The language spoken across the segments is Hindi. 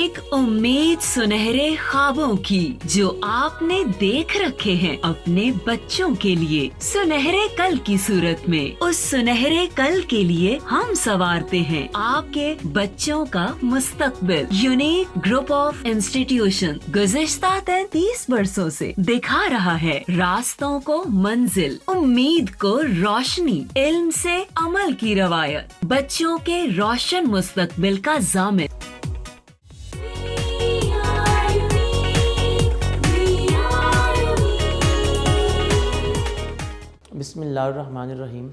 एक उम्मीद सुनहरे ख्वाबों की जो आपने देख रखे हैं अपने बच्चों के लिए, सुनहरे कल की सूरत में। उस सुनहरे कल के लिए हम संवारते हैं आपके बच्चों का मुस्तकबिल। यूनिक ग्रुप ऑफ इंस्टीट्यूशन गुज़िश्ता 33 वर्षों से दिखा रहा है रास्तों को मंजिल, उम्मीद को रोशनी, इल्म से अमल की रवायत, बच्चों के रोशन मुस्तकबिल का ज़ामिन। बिस्मिल्लाहिर्रहमानिर्रहीम।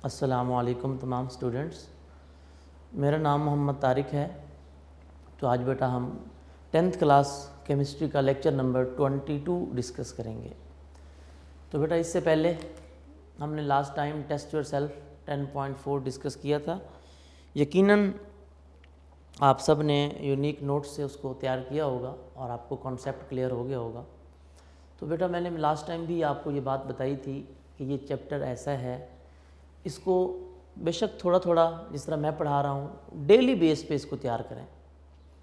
अस्सलामु अलैकुम तमाम स्टूडेंट्स। मेरा नाम मोहम्मद तारिक है। तो आज बेटा हम 10th क्लास केमिस्ट्री का लेक्चर नंबर 22 डिस्कस करेंगे। तो बेटा इससे पहले हमने last time test yourself 10.4 discuss किया था। यकीनन आप सब ने यूनिक नोट्स से उसको तैयार किया होगा और आपको कॉन्सेप्ट क्लियर हो गया होगा। तो बेटा मैंने लास्ट टाइम भी आपको ये बात बताई थी कि ये चैप्टर ऐसा है, इसको बेशक थोड़ा थोड़ा जिस तरह मैं पढ़ा रहा हूँ डेली बेस पे इसको तैयार करें।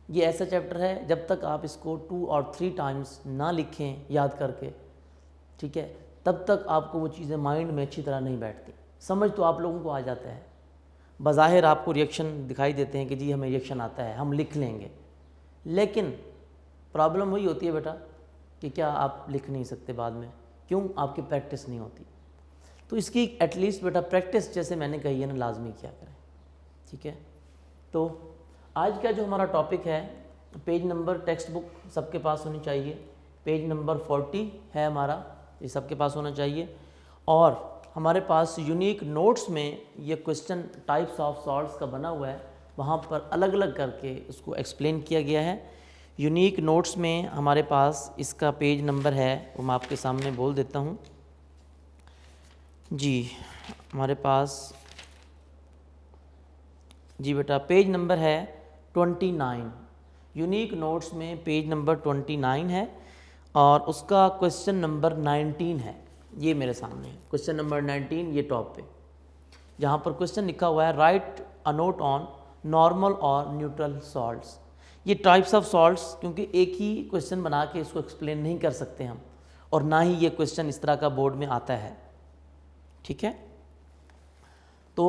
ये ऐसा चैप्टर है जब तक आप इसको 2 और 3 टाइम्स ना लिखें याद करके, ठीक है, तब तक आपको वो चीज़ें माइंड में अच्छी तरह नहीं बैठती। समझ तो आप लोगों को आ जाता है, बज़ाहिर आपको रिएक्शन दिखाई देते हैं कि जी हमें रिएक्शन आता है, हम लिख लेंगे, लेकिन प्रॉब्लम वही होती है बेटा कि क्या आप लिख नहीं सकते बाद में, क्यों? आपकी प्रैक्टिस नहीं होती। तो इसकी एटलीस्ट बेटा प्रैक्टिस जैसे मैंने कही है ना, लाजमी किया करें, ठीक है। तो आज का जो हमारा टॉपिक है, पेज नंबर टेक्स्ट बुक सबके पास होनी चाहिए, पेज नंबर 40 है हमारा, ये सबके पास होना चाहिए। और हमारे पास यूनिक नोट्स में ये क्वेश्चन टाइप्स ऑफ सॉल्ट्स का बना हुआ है, वहाँ पर अलग अलग करके इसको एक्सप्लेन किया गया है। यूनिक नोट्स में हमारे पास इसका पेज नंबर है, वो मैं आपके सामने बोल देता हूँ जी। हमारे पास जी बेटा पेज नंबर है 29। यूनिक नोट्स में पेज नंबर 29 है और उसका क्वेश्चन नंबर 19 है। ये मेरे सामने है क्वेश्चन नंबर 19, ये टॉप पे जहाँ पर क्वेश्चन लिखा हुआ है right a note on normal और न्यूट्रल सॉल्ट्स। ये टाइप्स ऑफ सॉल्ट्स, क्योंकि एक ही क्वेश्चन बना के इसको एक्सप्लेन नहीं कर सकते हम, और ना ही ये क्वेश्चन इस तरह का बोर्ड में आता है, ठीक है। तो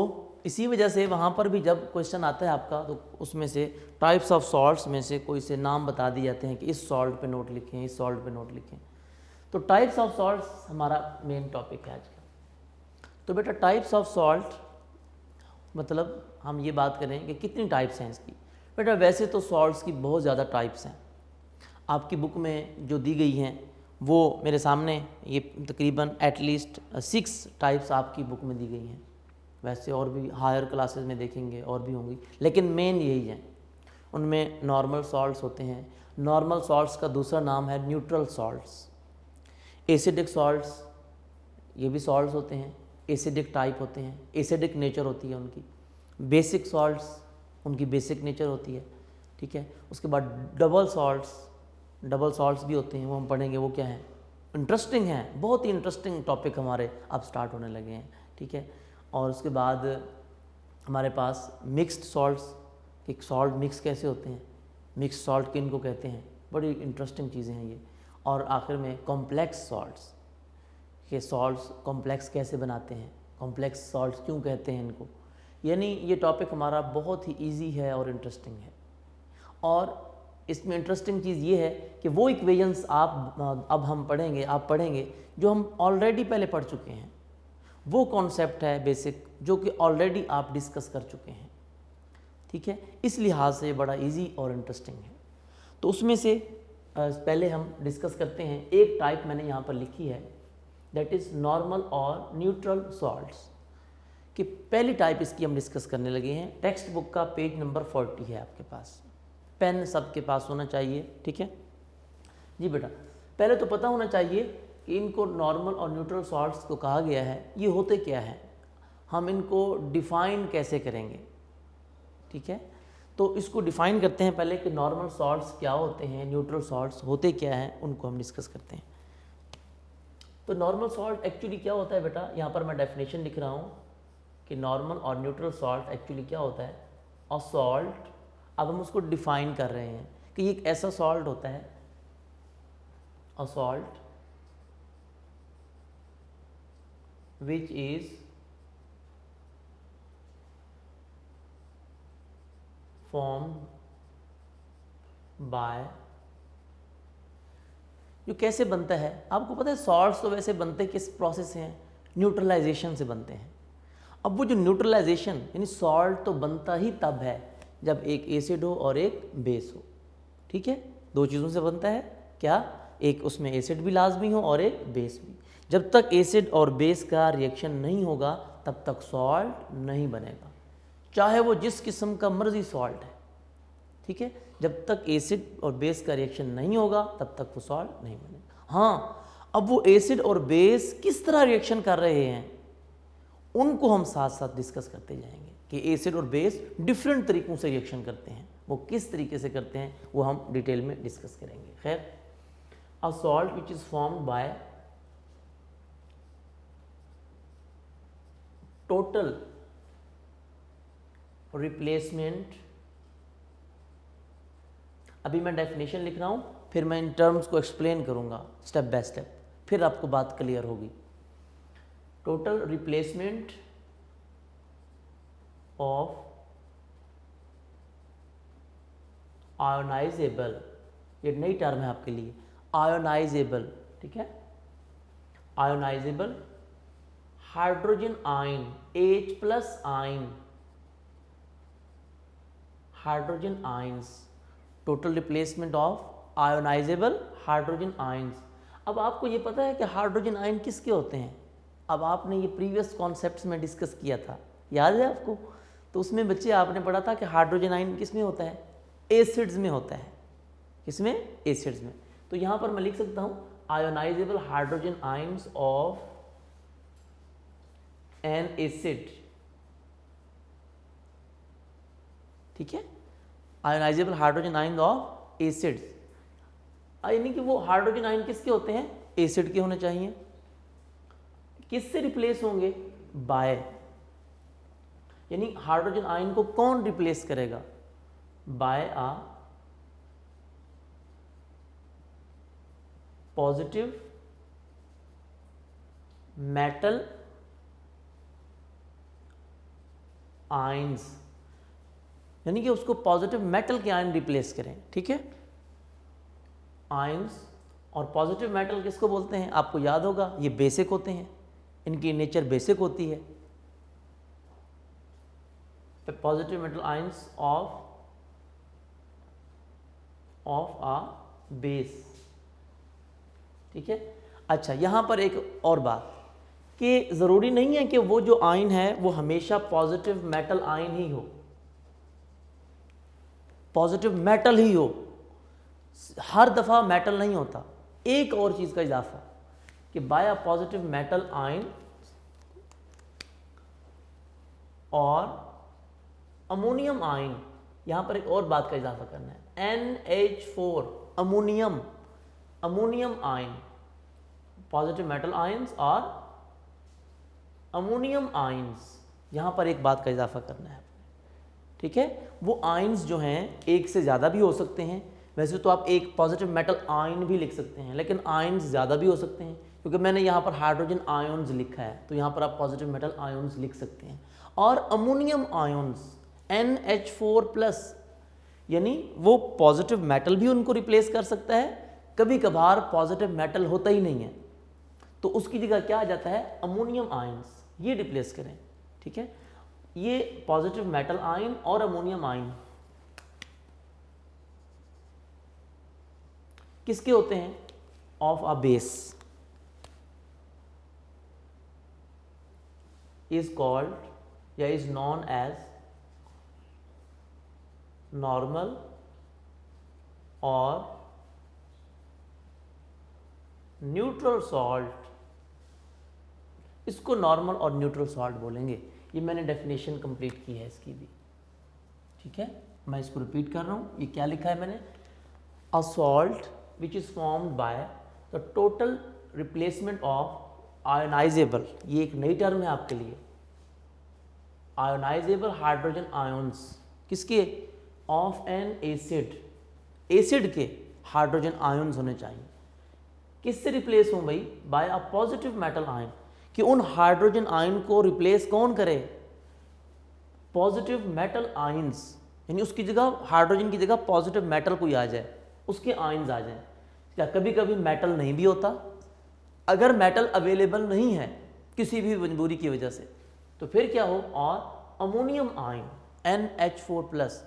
इसी वजह से वहाँ पर भी जब क्वेश्चन आता है आपका, तो उसमें से टाइप्स ऑफ सॉल्ट्स में से कोई से नाम बता दिए जाते हैं कि इस सॉल्ट पे नोट लिखें, इस सॉल्ट पे नोट लिखें। तो टाइप्स ऑफ सॉल्ट्स हमारा मेन टॉपिक है आज का। तो बेटा टाइप्स ऑफ सॉल्ट मतलब हम ये बात करें कि कितनी टाइप्स हैं इसकी। बेटा वैसे तो सॉल्ट्स की बहुत ज़्यादा टाइप्स हैं, आपकी बुक में जो दी गई हैं वो मेरे सामने ये तकरीबन एटलीस्ट 6 टाइप्स आपकी बुक में दी गई हैं। वैसे और भी हायर क्लासेस में देखेंगे और भी होंगी, लेकिन मेन यही है। उनमें नॉर्मल सॉल्ट्स होते हैं, नॉर्मल सॉल्ट्स का दूसरा नाम है न्यूट्रल सॉल्ट्स। एसिडिक सॉल्ट्स, ये भी सॉल्ट्स होते हैं, एसिडिक टाइप होते हैं, एसिडिक नेचर होती है उनकी। बेसिक सॉल्ट्स, उनकी बेसिक नेचर होती है, ठीक है। उसके बाद डबल सॉल्ट्स भी होते हैं, वो हम पढ़ेंगे वो क्या है, इंटरेस्टिंग है, बहुत ही इंटरेस्टिंग टॉपिक हमारे अब स्टार्ट होने लगे हैं, ठीक है। और उसके बाद हमारे पास मिक्स्ड सॉल्ट्स, कि सॉल्ट मिक्स कैसे होते हैं, मिक्स सॉल्ट किन को कहते हैं, बड़ी इंटरेस्टिंग चीज़ें हैं ये। और आखिर में कॉम्प्लेक्स सॉल्ट्स, ये सॉल्ट्स कॉम्प्लेक्स कैसे बनाते हैं, कॉम्प्लेक्स सॉल्ट्स क्यों कहते हैं इनको। यानी ये टॉपिक हमारा बहुत ही इजी है और इंटरेस्टिंग है। और इसमें इंटरेस्टिंग चीज़ ये है कि वो इक्वेशंस अब हम पढ़ेंगे, आप पढ़ेंगे जो हम ऑलरेडी पहले पढ़ चुके हैं। वो कॉन्सेप्ट है बेसिक जो कि ऑलरेडी आप डिस्कस कर चुके हैं, ठीक है। इस लिहाज से बड़ा इजी और इंटरेस्टिंग है। तो उसमें से पहले हम डिस्कस करते हैं। एक टाइप मैंने यहाँ पर लिखी है, दैट इज़ नॉर्मल और न्यूट्रल सॉल्ट्स की पहली टाइप इसकी हम डिस्कस करने लगे हैं। टेक्स्ट बुक का पेज नंबर 40 है आपके पास, पेन सबके पास होना चाहिए, ठीक है जी बेटा। पहले तो पता होना चाहिए कि इनको नॉर्मल और न्यूट्रल सॉल्ट्स को कहा गया है, ये होते क्या है, हम इनको डिफ़ाइन कैसे करेंगे, ठीक है। तो इसको डिफ़ाइन करते हैं पहले कि नॉर्मल सॉल्ट्स क्या होते हैं, न्यूट्रल सॉल्ट्स होते क्या हैं, उनको हम डिस्कस करते हैं। तो नॉर्मल सॉल्ट एक्चुअली क्या होता है बेटा, यहाँ पर मैं डेफिनेशन लिख रहा हूँ कि नॉर्मल और न्यूट्रल सॉल्ट एक्चुअली क्या होता है। और सॉल्ट, अब हम उसको डिफ़ाइन कर रहे हैं कि एक ऐसा सॉल्ट होता है, अ salt which is form by, जो कैसे बनता है आपको पता है, सॉल्ट्स तो वैसे बनते किस प्रोसेस से हैं, न्यूट्रलाइजेशन से बनते हैं। अब वो जो न्यूट्रलाइजेशन यानी सॉल्ट तो बनता ही तब है जब एक एसिड हो और एक बेस हो, ठीक है, दो चीज़ों से बनता है, क्या, एक उसमें एसिड भी लाजमी हो और एक बेस भी। जब तक एसिड और बेस का रिएक्शन नहीं होगा तब तक सॉल्ट नहीं बनेगा, चाहे वो जिस किस्म का मर्जी सॉल्ट है, ठीक है, जब तक एसिड और बेस का रिएक्शन नहीं होगा तब तक वो सॉल्ट नहीं बनेगा। हाँ, अब वो एसिड और बेस किस तरह रिएक्शन कर रहे हैं उनको हम साथ साथ डिस्कस करते जाएंगे कि एसिड और बेस डिफरेंट तरीकों से रिएक्शन करते हैं, वो किस तरीके से करते हैं वो हम डिटेल में डिस्कस करेंगे। खैर, अ salt which is formed by total replacement, अभी मैं डेफिनेशन लिख रहा हूं, फिर मैं इन टर्म्स को एक्सप्लेन करूंगा स्टेप बाय स्टेप, फिर आपको बात क्लियर होगी। टोटल रिप्लेसमेंट ऑफ आयोनाइजेबल, ये नई टर्म है आपके लिए, आयोनाइजेबल, ठीक है, ionisable hydrogen ion, H+ ion, hydrogen ions, total replacement of ionisable hydrogen ions. अब आपको ये पता है कि हाइड्रोजन आयन किसके होते हैं, अब आपने ये प्रीवियस कॉन्सेप्ट्स में डिस्कस किया था, याद है आपको, तो उसमें बच्चे आपने पढ़ा था कि हाइड्रोजन आयन किस में होता है, एसिड्स में होता है, किसमें, एसिड्स में। तो यहाँ पर मैं लिख सकता हूँ ionisable hydrogen ions of an acid, ठीक है, ionisable hydrogen ion of acids, यानी कि वो हाइड्रोजन आयन किसके होते हैं, एसिड के होने चाहिए। किससे रिप्लेस होंगे, बाय, यानी हाइड्रोजन आयन को कौन रिप्लेस करेगा, by a positive metal ions, यानी कि उसको पॉजिटिव मेटल के आयन रिप्लेस करें, ठीक है, आयंस। और पॉजिटिव मेटल किसको बोलते हैं, आपको याद होगा, ये बेसिक होते हैं, इनकी नेचर बेसिक होती है, positive metal ions of a base, ठीक है। अच्छा, यहाँ पर एक और बात कि ज़रूरी नहीं है कि वो जो आयन है वो हमेशा पॉजिटिव मेटल आयन ही हो, पॉजिटिव मेटल ही हो, हर दफ़ा मेटल नहीं होता। एक और चीज़ का इजाफा कि by a positive metal ion और अमोनियम आयन, यहाँ पर एक और बात का इजाफा करना है, NH4 ammonium, ammonium ion, positive metal ions और अमोनियम आयंस, यहाँ पर एक बात का इजाफा करना है, ठीक है। वो आयंस जो हैं एक से ज़्यादा भी हो सकते हैं, वैसे तो आप एक पॉजिटिव मेटल आयन भी लिख सकते हैं, लेकिन आयंस ज़्यादा भी हो सकते हैं, क्योंकि मैंने यहाँ पर हाइड्रोजन आयंस लिखा है, तो यहाँ पर आप पॉजिटिव मेटल आयंस लिख सकते हैं। और अमोनियम आयंस NH4+, यानी वो पॉजिटिव मेटल भी उनको रिप्लेस कर सकता है, कभी कभार पॉजिटिव मेटल होता ही नहीं है, तो उसकी जगह क्या आ जाता है, अमोनियम आयंस, ये रिप्लेस करें, ठीक है। ये पॉजिटिव मेटल आयन और अमोनियम आयन किसके होते हैं, of a base, is called या इज नॉन एज नॉर्मल और न्यूट्रल सॉल्ट, इसको नॉर्मल और न्यूट्रल सॉल्ट बोलेंगे। ये मैंने डेफिनेशन कंप्लीट की है इसकी भी, ठीक है, मैं इसको रिपीट कर रहा हूँ। ये क्या लिखा है मैंने, a salt which is formed by the total replacement of ionizable, ये एक नई टर्म है आपके लिए, आयोनाइजेबल हाइड्रोजन आयंस, किसके, ऑफ एन एसिड एसिड के हाइड्रोजन आयन्स होने चाहिए। किससे रिप्लेस हों भाई? By a positive metal ion, कि उन हाइड्रोजन आयन को रिप्लेस कौन करे? पॉजिटिव मेटल आयन्स, यानी उसकी जगह हाइड्रोजन की जगह पॉजिटिव मेटल कोई आ जाए, उसके आयन्स आ जाएं। क्या कभी कभी मेटल नहीं भी होता? अगर मेटल अवेलेबल नहीं है किसी भी मजबूरी की वजह से, तो फिर क्या हो? और ammonium ion NH4+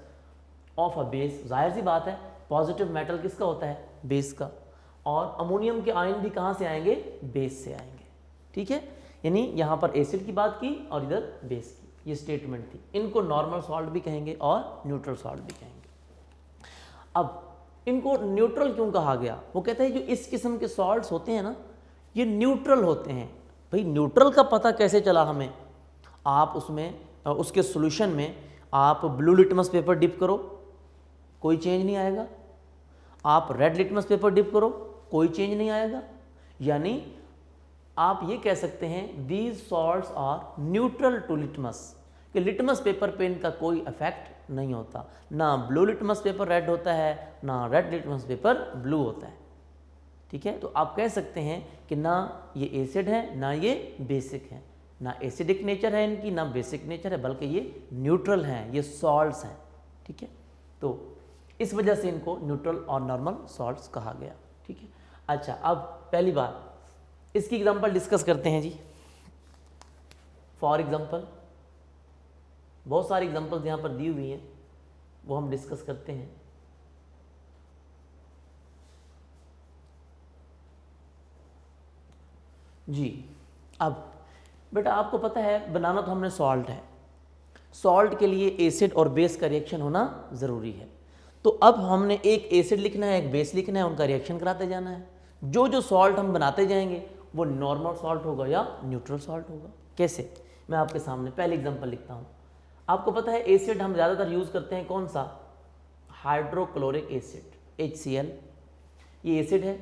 of a base, जाहिर सी बात है पॉजिटिव मेटल किसका होता है? बेस का। और अमोनियम के आयन भी कहाँ से आएंगे? बेस से आएंगे। ठीक है, यानी यहाँ पर एसिड की बात की और इधर बेस की, ये स्टेटमेंट थी। इनको नॉर्मल सॉल्ट भी कहेंगे और न्यूट्रल सॉल्ट भी कहेंगे। अब इनको न्यूट्रल क्यों कहा गया? वो कहते हैं जो इस किस्म के सॉल्ट्स होते हैं ना, ये न्यूट्रल होते हैं। भाई न्यूट्रल का पता कैसे चला हमें? आप उसमें उसके सॉल्यूशन में आप ब्लू लिटमस पेपर डिप करो, कोई चेंज नहीं आएगा। आप रेड लिटमस पेपर डिप करो, कोई चेंज नहीं आएगा। यानी आप ये कह सकते हैं these salts are neutral to litmus, कि लिटमस पेपर पे इनका कोई इफेक्ट नहीं होता। ना ब्लू लिटमस पेपर रेड होता है, ना रेड लिटमस पेपर ब्लू होता है। ठीक है, तो आप कह सकते हैं कि ना ये एसिड है ना ये बेसिक है, ना एसिडिक नेचर है इनकी ना बेसिक नेचर है, बल्कि ये न्यूट्रल हैं, ये सॉल्ट्स हैं। ठीक है, तो इस वजह से इनको न्यूट्रल और नॉर्मल सॉल्ट्स कहा गया। ठीक है, अच्छा अब पहली बात इसकी एग्जांपल डिस्कस करते हैं जी। फॉर एग्जांपल बहुत सारी एग्जांपल्स यहाँ पर दी हुई हैं, वो हम डिस्कस करते हैं। जी अब बेटा आपको पता है बनाना तो हमने सॉल्ट है, सॉल्ट के लिए एसिड और बेस का रिएक्शन होना ज़रूरी है। तो अब हमने एक एसिड लिखना है, एक बेस लिखना है, उनका रिएक्शन कराते जाना है। जो जो सॉल्ट हम बनाते जाएंगे वो नॉर्मल सॉल्ट होगा या न्यूट्रल सॉल्ट होगा। कैसे? मैं आपके सामने पहले एग्जांपल लिखता हूँ। आपको पता है एसिड हम ज़्यादातर यूज़ करते हैं कौन सा? हाइड्रोक्लोरिक एसिड HCl, ये एसिड है।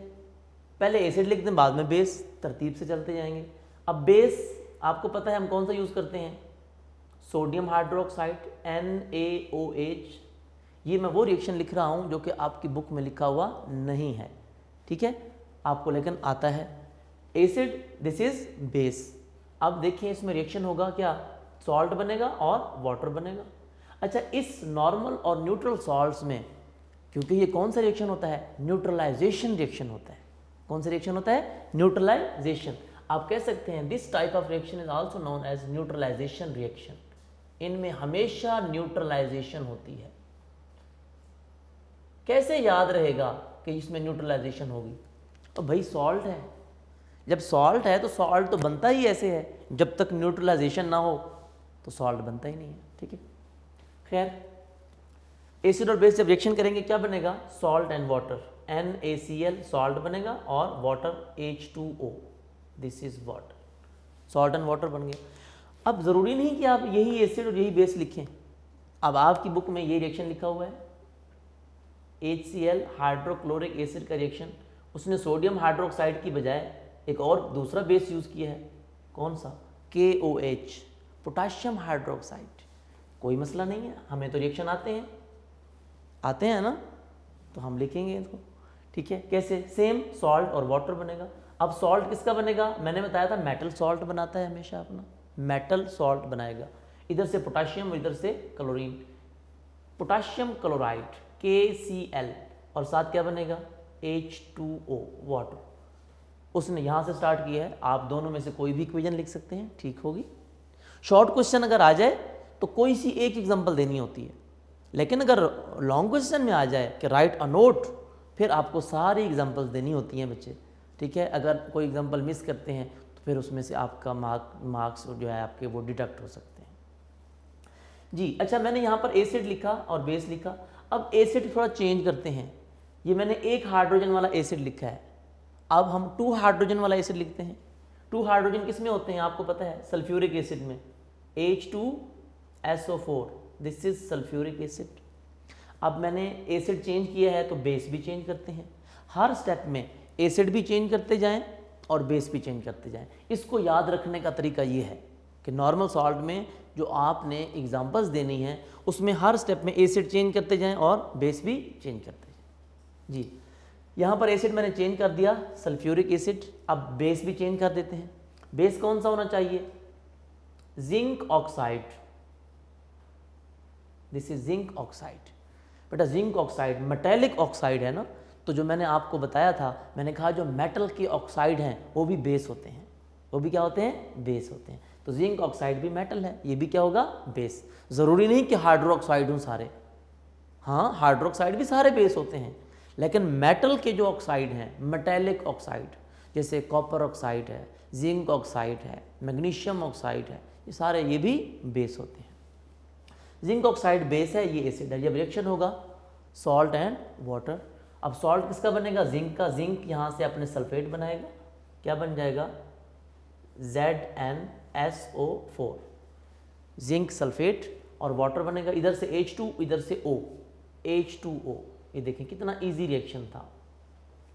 पहले एसिड लिखते हैं, बाद में बेस, तरतीब से चलते जाएंगे। अब बेस आपको पता है हम कौन सा यूज़ करते हैं? Sodium hydroxide NaOH। ये मैं वो रिएक्शन लिख रहा हूँ जो कि आपकी बुक में लिखा हुआ नहीं है। ठीक है, आपको लेकिन आता है। Acid this is base. अब देखिए इसमें रिएक्शन होगा क्या? सॉल्ट बनेगा और वाटर बनेगा। अच्छा इस नॉर्मल और न्यूट्रल सॉल्ट्स में, क्योंकि ये कौन सा रिएक्शन होता है? न्यूट्रलाइजेशन रिएक्शन होता है। कौन सा रिएक्शन होता है? न्यूट्रलाइजेशन। आप कह सकते हैं this type of reaction is also known as neutralization reaction. इनमें हमेशा न्यूट्रलाइजेशन होती है। कैसे याद रहेगा कि इसमें न्यूट्रलाइजेशन होगी? तो भाई सॉल्ट है, जब सॉल्ट है तो सॉल्ट तो बनता ही ऐसे है, जब तक न्यूट्रलाइजेशन ना हो तो सॉल्ट बनता ही नहीं है। ठीक है, खैर एसिड और बेस जब रिएक्शन करेंगे क्या बनेगा? Salt and water, NaCl salt बनेगा और water H2O, this is water. Salt and water बन गया। अब ज़रूरी नहीं कि आप यही एसिड और यही बेस लिखें। अब आपकी बुक में ये रिएक्शन लिखा हुआ है HCl हाइड्रोक्लोरिक एसिड का रिएक्शन, उसने सोडियम हाइड्रोक्साइड की बजाय एक और दूसरा बेस यूज़ किया है। कौन सा? KOH potassium hydroxide. कोई मसला नहीं है, हमें तो रिएक्शन आते हैं ना, तो हम लिखेंगे इसको। ठीक है, कैसे? सेम सॉल्ट और वाटर बनेगा। अब सॉल्ट किसका बनेगा? मैंने बताया था मेटल सॉल्ट बनाता है हमेशा अपना, मेटल सॉल्ट बनाएगा। इधर से पोटाशियम और इधर से क्लोरीन, पोटाशियम क्लोराइड KCl, और साथ क्या बनेगा? H2O water. उसने यहाँ से स्टार्ट किया है, आप दोनों में से कोई भी इक्वेशन लिख सकते हैं, ठीक होगी। शॉर्ट क्वेश्चन अगर आ जाए तो कोई सी एक एग्जांपल देनी होती है, लेकिन अगर लॉन्ग क्वेश्चन में आ जाए कि राइट अ नोट, फिर आपको सारी एग्जांपल्स देनी होती हैं बच्चे। ठीक है, अगर कोई एग्जांपल मिस करते हैं तो फिर उसमें से आपका मार्क्स जो है आपके वो डिडक्ट हो सकते हैं जी। अच्छा मैंने यहाँ पर एसिड लिखा और बेस लिखा। अब एसिड थोड़ा चेंज करते हैं। ये मैंने एक हाइड्रोजन वाला एसिड लिखा है, अब हम 2 हाइड्रोजन वाला एसिड लिखते हैं। 2 हाइड्रोजन किस में होते हैं आपको पता है? सल्फ्यूरिक एसिड में, H2SO4, this is sulphuric acid. अब मैंने एसिड चेंज किया है तो बेस भी चेंज करते हैं। हर स्टेप में एसिड भी चेंज करते जाएं और बेस भी चेंज करते जाएं। इसको याद रखने का तरीका ये है कि नॉर्मल सॉल्ट में जो आपने एग्जांपल्स देनी है उसमें हर स्टेप में एसिड चेंज करते जाएं और बेस भी चेंज करते जाएं। जी, यहाँ पर एसिड मैंने चेंज कर दिया सल्फ्यूरिक एसिड। अब बेस भी चेंज कर देते हैं। बेस कौन सा होना चाहिए? Zinc oxide. This is zinc oxide. बेटा जिंक ऑक्साइड मेटेलिक ऑक्साइड है ना, तो जो मैंने आपको बताया था, मैंने कहा जो मेटल के ऑक्साइड हैं वो भी बेस होते हैं। वो भी क्या होते हैं? बेस होते हैं। तो जिंक ऑक्साइड भी मेटल है, ये भी क्या होगा? बेस। ज़रूरी नहीं कि हाइड्रोक्साइड हों सारे, हाँ हाइड्रोक्साइड भी सारे बेस होते हैं, लेकिन मेटल के जो ऑक्साइड हैं, मेटेलिक ऑक्साइड, जैसे कॉपर ऑक्साइड है, जिंक ऑक्साइड है, मैग्नीशियम ऑक्साइड है, ये सारे ये भी बेस होते हैं। जिंक ऑक्साइड बेस है, ये एसिड है। जब रिएक्शन होगा सॉल्ट एंड वाटर, अब सॉल्ट किसका बनेगा? जिंक का। जिंक यहाँ से अपने सल्फेट बनाएगा, क्या बन जाएगा? ZnSO4, जिंक सल्फेट, और वाटर बनेगा इधर से H2, इधर से O, H2O। ये देखें कितना इजी रिएक्शन था।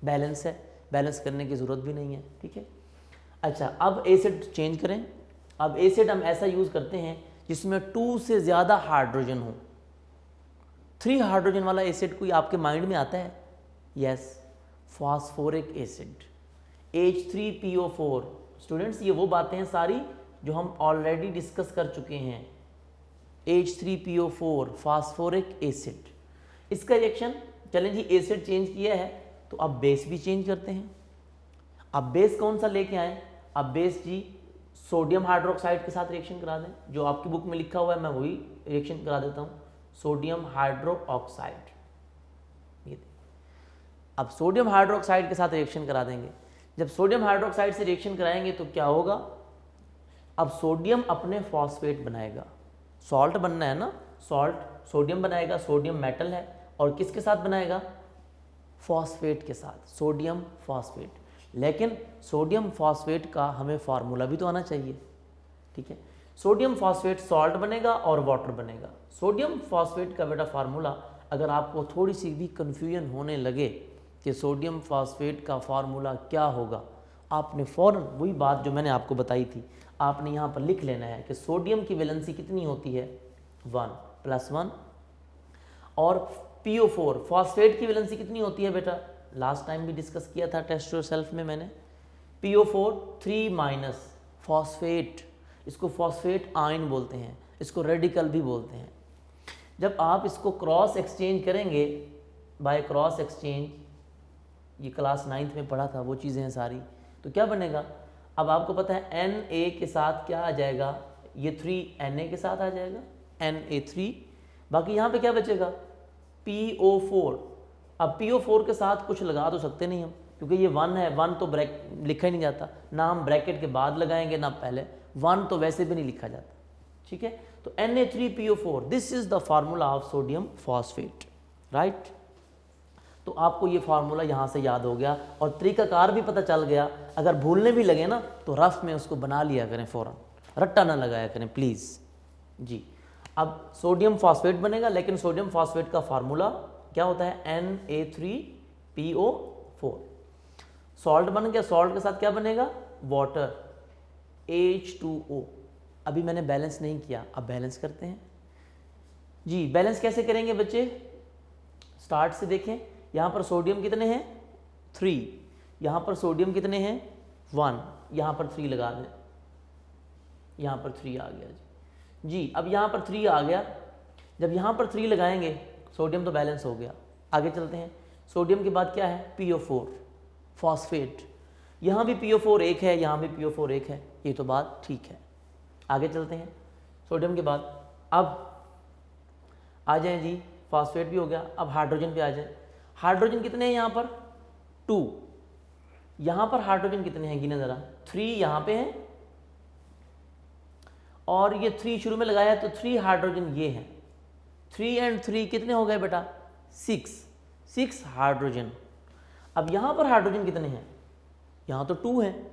बैलेंस है, बैलेंस करने की ज़रूरत भी नहीं है, ठीक है। अच्छा, अब एसिड चेंज करें। अब एसिड हम ऐसा यूज़ करते हैं जिसमें 2 से ज़्यादा हाइड्रोजन हो। 3 हाइड्रोजन वाला एसिड कोई आपके माइंड में आता है? Yes, phosphoric acid, H3PO4। Students, ये वो बातें हैं सारी जो हम ऑलरेडी डिस्कस कर चुके हैं। H3PO4 फास्फोरिक एसिड, इसका रिएक्शन, चलें जी एसिड चेंज किया है तो अब बेस भी चेंज करते हैं। अब बेस कौन सा लेके आए? अब बेस जी सोडियम हाइड्रोक्साइड के साथ रिएक्शन करा दें, जो आपकी बुक में लिखा हुआ है मैं वही रिएक्शन करा देता हूँ, सोडियम हाइड्रोक्साइड। ये अब सोडियम हाइड्रोक्साइड के साथ रिएक्शन करा देंगे। जब सोडियम हाइड्रोक्साइड से रिएक्शन कराएंगे तो क्या होगा? अब सोडियम अपने फॉस्फेट बनाएगा, सॉल्ट बनना है ना, सॉल्ट सोडियम बनाएगा, सोडियम मेटल है, और किसके साथ बनाएगा? फॉस्फेट के साथ, सोडियम फॉस्फेट। लेकिन सोडियम फॉस्फेट का हमें फार्मूला भी तो आना चाहिए, ठीक है। सोडियम फॉस्फेट सॉल्ट बनेगा और वाटर बनेगा। सोडियम फॉस्फेट का बेटा फार्मूला, अगर आपको थोड़ी सी भी कन्फ्यूजन होने लगे कि सोडियम फॉस्फेट का फार्मूला क्या होगा, आपने फ़ौरन वही बात जो मैंने आपको बताई थी, आपने यहाँ पर लिख लेना है कि सोडियम की वैलेंसी कितनी होती है? 1 + 1, और PO4 फॉस्फेट की वैलेंसी कितनी होती है बेटा? लास्ट टाइम भी डिस्कस किया था टेस्ट योरसेल्फ में मैंने। PO4 3- फॉस्फेट, इसको फॉस्फेट आयन बोलते हैं, इसको रेडिकल भी बोलते हैं। जब आप इसको क्रॉस एक्सचेंज करेंगे, बाय क्रॉस एक्सचेंज, ये क्लास 9th में पढ़ा था, वो चीज़ें हैं सारी, तो क्या बनेगा? अब आपको पता है Na के साथ क्या आ जाएगा? ये 3 Na के साथ आ जाएगा, Na3। बाकी यहाँ पे क्या बचेगा? PO4। अब PO4 के साथ कुछ लगा तो सकते नहीं हम, क्योंकि ये 1 है, 1 तो लिखा ही नहीं जाता, ना हम ब्रैकेट के बाद लगाएंगे ना पहले, 1 तो वैसे भी नहीं लिखा जाता, ठीक है। तो Na3PO4, this is the formula of sodium phosphate, right. तो आपको ये फार्मूला यहाँ से याद हो गया और तरीकाकार भी पता चल गया। अगर भूलने भी लगे ना तो रफ में उसको बना लिया करें, फ़ौरन रट्टा ना लगाया करें प्लीज़ जी। अब सोडियम फॉस्फेट बनेगा, लेकिन सोडियम फॉस्फेट का फार्मूला क्या होता है? Na3PO4। सॉल्ट बन गया, सॉल्ट के साथ क्या बनेगा? Water, H2O। अभी मैंने बैलेंस नहीं किया, अब बैलेंस करते हैं जी। बैलेंस कैसे करेंगे बच्चे? स्टार्ट से देखें, यहाँ पर सोडियम कितने हैं? 3, यहाँ पर सोडियम कितने हैं? 1, यहाँ पर 3 लगा दें, यहाँ पर 3 आ गया जी। अब यहाँ पर 3 आ गया, जब यहाँ पर 3 लगाएंगे सोडियम तो बैलेंस हो गया। आगे चलते हैं, सोडियम के बाद क्या है? PO4 फॉस्फेट, यहाँ भी PO4 1 है, यहाँ भी PO4 1 है, ये तो बात ठीक है। आगे चलते हैं, सोडियम के बाद अब आ जाएं जी, फॉस्फेट भी हो गया, अब हाइड्रोजन पे आ जाए। हाइड्रोजन कितने हैं यहाँ पर? 2। यहाँ पर हाइड्रोजन कितने हैं गिने ज़रा? 3 यहाँ पे हैं, और ये 3 शुरू में लगाया है तो 3 हाइड्रोजन ये हैं। 3 और 3 कितने हो गए बेटा? 6 हाइड्रोजन। अब यहाँ पर हाइड्रोजन कितने हैं? यहाँ तो 2 हैं।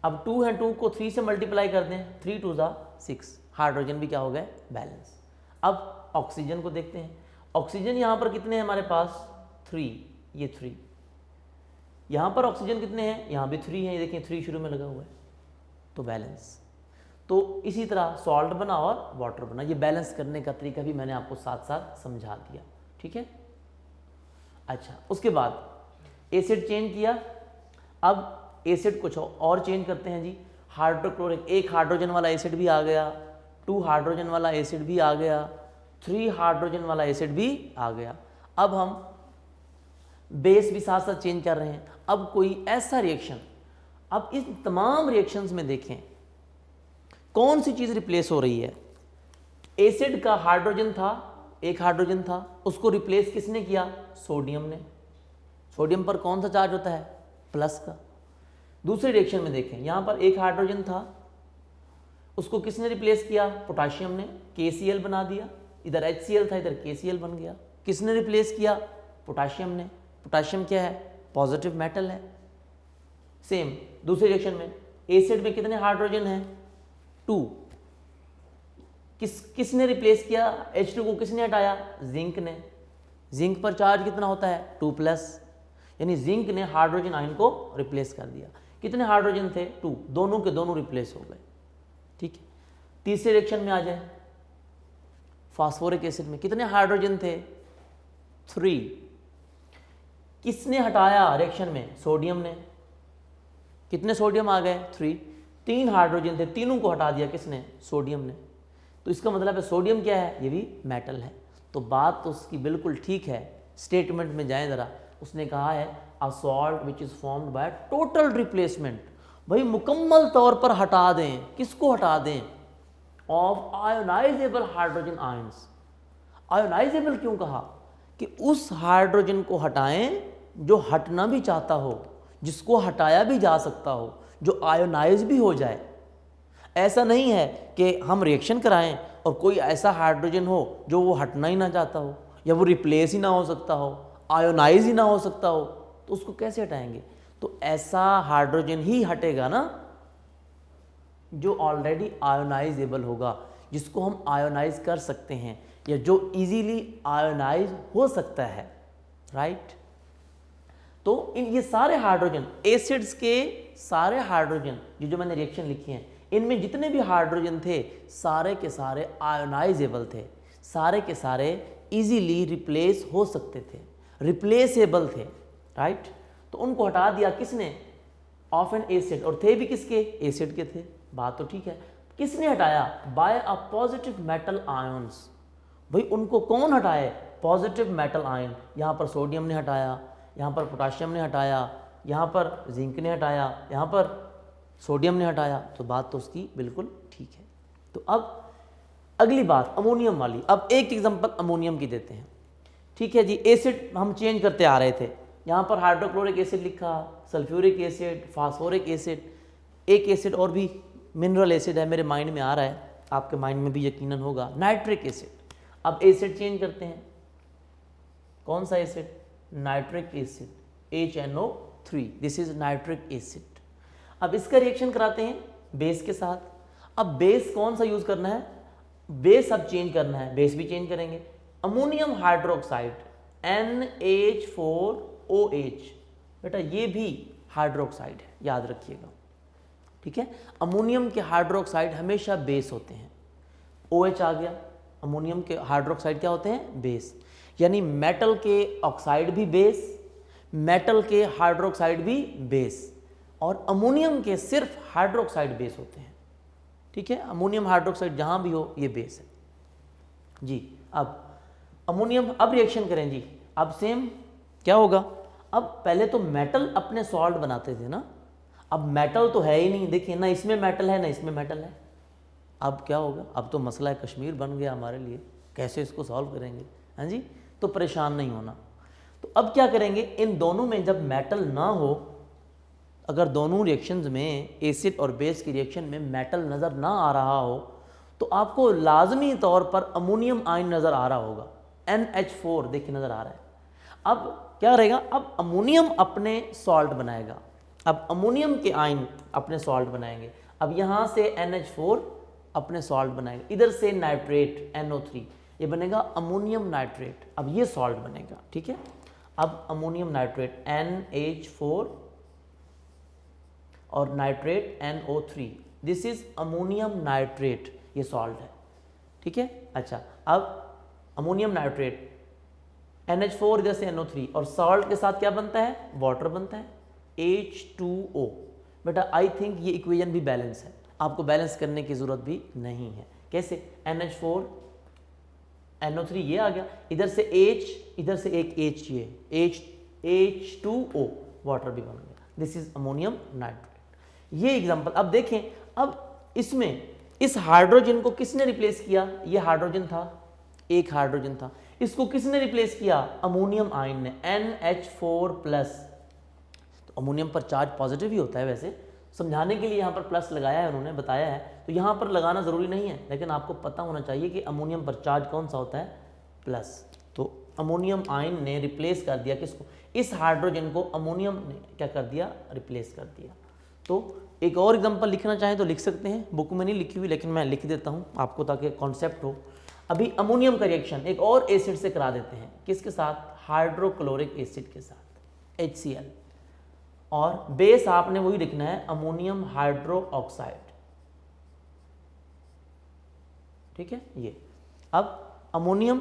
अब 2 हैं, 2 को 3 से मल्टीप्लाई कर दें, 3 2 6, हाइड्रोजन भी क्या हो गए? बैलेंस। अब ऑक्सीजन को देखते हैं, ऑक्सीजन यहाँ पर कितने हैं हमारे पास? 3, ये 3। यहाँ पर ऑक्सीजन कितने हैं? यहाँ भी 3 हैं, ये देखें 3 शुरू में लगा हुआ है, तो बैलेंस। तो इसी तरह सॉल्ट बना और वाटर बना, ये बैलेंस करने का तरीका भी मैंने आपको साथ साथ समझा दिया, ठीक है। अच्छा, उसके बाद एसिड चेंज किया, अब एसिड कुछ और चेंज करते हैं जी, हाइड्रोक्लोरिक, एक हाइड्रोजन वाला एसिड भी आ गया, 2 हाइड्रोजन वाला एसिड भी आ गया, 3 हाइड्रोजन वाला एसिड भी आ गया। अब हम बेस भी साथ साथ चेंज कर रहे हैं। अब कोई ऐसा रिएक्शन, अब इस तमाम रिएक्शंस में देखें कौन सी चीज़ रिप्लेस हो रही है। एसिड का हाइड्रोजन था, एक हाइड्रोजन था, उसको रिप्लेस किसने किया? सोडियम ने। सोडियम पर कौन सा चार्ज होता है? प्लस का। दूसरे रिएक्शन में देखें, यहाँ पर एक हाइड्रोजन था, उसको किसने रिप्लेस किया? पोटाशियम ने, KCl बना दिया। इधर HCl था, इधर KCl बन गया। किसने रिप्लेस किया? पोटाशियम ने। पोटाशियम क्या है? पॉजिटिव मेटल है। सेम दूसरे रिएक्शन में एसिड में कितने हाइड्रोजन हैं? 2। किसने रिप्लेस किया? H2 को किसने हटाया? जिंक ने। जिंक पर चार्ज कितना होता है? 2+, यानी जिंक ने हाइड्रोजन आयन को रिप्लेस कर दिया। कितने हाइड्रोजन थे? 2, दोनों के दोनों रिप्लेस हो गए। ठीक है। तीसरे रिएक्शन में आ जाए, फास्फोरिक एसिड में कितने हाइड्रोजन थे? 3। किसने हटाया रिएक्शन में? सोडियम ने। कितने सोडियम आ गए? 3। 3 हाइड्रोजन थे, तीनों को हटा दिया किसने? सोडियम ने। तो इसका मतलब है सोडियम क्या है? ये भी मेटल है। तो बात तो उसकी बिल्कुल ठीक है। स्टेटमेंट में जाएं जरा, उसने कहा है अ salt which is formed by total replacement, भाई मुकम्मल तौर पर हटा दें। किसको हटा दें? Of ionisable hydrogen ions. Ionisable क्यों कहा? कि उस हाइड्रोजन को हटाएं जो हटना भी चाहता हो, जिसको हटाया भी जा सकता हो, जो आयोनाइज भी हो जाए। ऐसा नहीं है कि हम रिएक्शन कराएं और कोई ऐसा हाइड्रोजन हो जो वो हटना ही ना चाहता हो, या वो रिप्लेस ही ना हो सकता हो, आयोनाइज ही ना हो सकता हो, तो उसको कैसे हटाएंगे? तो ऐसा हाइड्रोजन ही हटेगा ना जो ऑलरेडी आयोनाइजेबल होगा, जिसको हम आयोनाइज कर सकते हैं, या जो इजीली आयोनाइज हो सकता है। राइट। तो ये सारे हाइड्रोजन, एसिड्स के सारे हाइड्रोजन जो मैंने रिएक्शन लिखी हैं, इनमें जितने भी हाइड्रोजन थे सारे के सारे आयोनाइजेबल थे, सारे के सारे इजीली रिप्लेस हो सकते थे, रिप्लेसेबल थे। राइट। तो उनको हटा दिया किसने? ऑफ एन एसिड, और थे भी किसके? एसिड के थे। बात तो ठीक है। किसने हटाया? By a positive metal ions. भाई उनको कौन हटाए? Positive metal ion. यहाँ पर सोडियम ने हटाया, यहाँ पर पोटाशियम ने हटाया, यहाँ पर जिंक ने हटाया, यहाँ पर सोडियम ने हटाया। तो बात तो उसकी बिल्कुल ठीक है। तो अब अगली बात अमोनियम वाली। अब एक एग्जांपल अमोनियम की देते हैं। ठीक है जी। एसिड हम चेंज करते आ रहे थे, यहाँ पर हाइड्रोक्लोरिक एसिड लिखा, सल्फ्यूरिक एसिड, फास्फोरिक एसिड, एक एसिड और भी मिनरल एसिड है, मेरे माइंड में आ रहा है, आपके माइंड में भी यकीनन होगा, नाइट्रिक एसिड। अब एसिड चेंज करते हैं। कौन सा acid? Nitric acid, HNO3। This is nitric acid. अब इसका रिएक्शन कराते हैं बेस के साथ। अब बेस कौन सा यूज करना है? बेस अब चेंज करना है, बेस भी चेंज करेंगे। अमोनियम हाइड्रोक्साइड NH4OH, बेटा ये भी हाइड्रोक्साइड है, याद रखिएगा। ठीक है। अमोनियम के हाइड्रोक्साइड हमेशा बेस होते हैं। OH आ गया, अमोनियम के हाइड्रोक्साइड क्या होते हैं? बेस। यानी मेटल के ऑक्साइड भी बेस, मेटल के हाइड्रोक्साइड भी बेस, और अमोनियम के सिर्फ हाइड्रोक्साइड बेस होते हैं। ठीक है। अमोनियम हाइड्रोक्साइड जहां भी हो ये बेस है जी। अब अमोनियम, अब रिएक्शन करें जी। अब सेम क्या होगा? अब पहले तो मेटल अपने सॉल्ट बनाते थे ना, अब मेटल तो है ही नहीं, देखिए ना इसमें मेटल है ना इसमें मेटल है। अब क्या होगा? अब तो मसला कश्मीर बन गया हमारे लिए, कैसे इसको सॉल्व करेंगे? हाँ जी। तो परेशान नहीं होना। तो अब क्या करेंगे? इन दोनों में जब मेटल ना हो, अगर दोनों रिएक्शंस में, एसिड और बेस की रिएक्शन में मेटल नज़र ना आ रहा हो, तो आपको लाजमी तौर पर अमोनियम आयन नज़र आ रहा होगा। NH4 देखिए नज़र आ रहा है। अब क्या रहेगा? अब अमोनियम अपने सॉल्ट बनाएगा, अब अमोनियम के आयन अपने सॉल्ट बनाएंगे। अब यहाँ से NH4 अपने सॉल्ट बनाएगा, इधर से नाइट्रेट NO3, ये बनेगा अमोनियम नाइट्रेट। अब ये सॉल्ट बनेगा। ठीक है। अब अमोनियम नाइट्रेट NH4 और nitrate NO3, this is ammonium nitrate, ये सॉल्ट है। ठीक है। अच्छा, अब अमोनियम नाइट्रेट NH4 इधर से NO3 और सॉल्ट के साथ क्या बनता है, वाटर बनता है, H2O। बेटा आई थिंक ये इक्वेशन भी बैलेंस है, आपको बैलेंस करने की ज़रूरत भी नहीं है। कैसे, NH4 NO3 ये आ गया, इधर से H, इधर से एक H, ये H2O, वाटर भी बन गया, दिस इज अमोनियम नाइट्रेट। ये एग्जांपल। अब देखें, अब इसमें इस हाइड्रोजन को किसने रिप्लेस किया, ये हाइड्रोजन था, एक हाइड्रोजन था, इसको किसने रिप्लेस किया, अमोनियम आयन ने, NH4+। तो अमोनियम पर चार्ज पॉजिटिव ही होता है, वैसे समझाने के लिए यहाँ पर प्लस लगाया है, उन्होंने बताया है, तो यहाँ पर लगाना ज़रूरी नहीं है, लेकिन आपको पता होना चाहिए कि अमोनियम पर चार्ज कौन सा होता है, प्लस। तो अमोनियम आयन ने रिप्लेस कर दिया किसको, इस हाइड्रोजन को अमोनियम ने क्या कर दिया, रिप्लेस कर दिया। तो एक और एग्जांपल लिखना चाहें तो लिख सकते हैं, बुक में नहीं लिखी हुई लेकिन मैं लिख देता हूँ आपको ताकि कॉन्सेप्ट हो। अभी अमोनियम का रिएक्शन एक और एसिड से करा देते हैं, किसके साथ, हाइड्रोक्लोरिक एसिड के साथ, HCl, और बेस आपने वही लिखना है, अमोनियम हाइड्रो ऑक्साइड। ठीक है, ये अब अमोनियम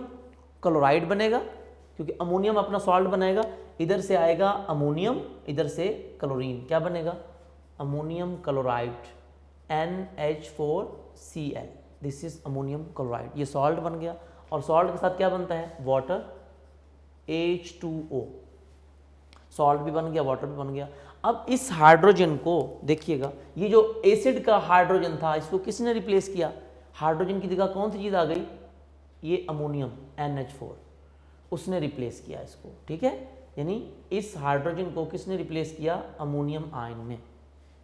क्लोराइड बनेगा, क्योंकि अमोनियम अपना सॉल्ट बनाएगा, इधर से आएगा अमोनियम, इधर से क्लोरीन, क्या बनेगा, ammonium chloride, NH4Cl, this is ammonium chloride. ये सॉल्ट बन गया, और सॉल्ट के साथ क्या बनता है, वाटर, H2O, सॉल्ट भी बन गया, वाटर भी बन गया। अब इस हाइड्रोजन को देखिएगा, ये जो एसिड का हाइड्रोजन था, इसको किसने रिप्लेस किया, हाइड्रोजन की जगह कौन सी चीज़ आ गई, ये अमोनियम NH4, उसने रिप्लेस किया इसको। ठीक है, यानी इस हाइड्रोजन को किसने रिप्लेस किया, अमोनियम आयन ने।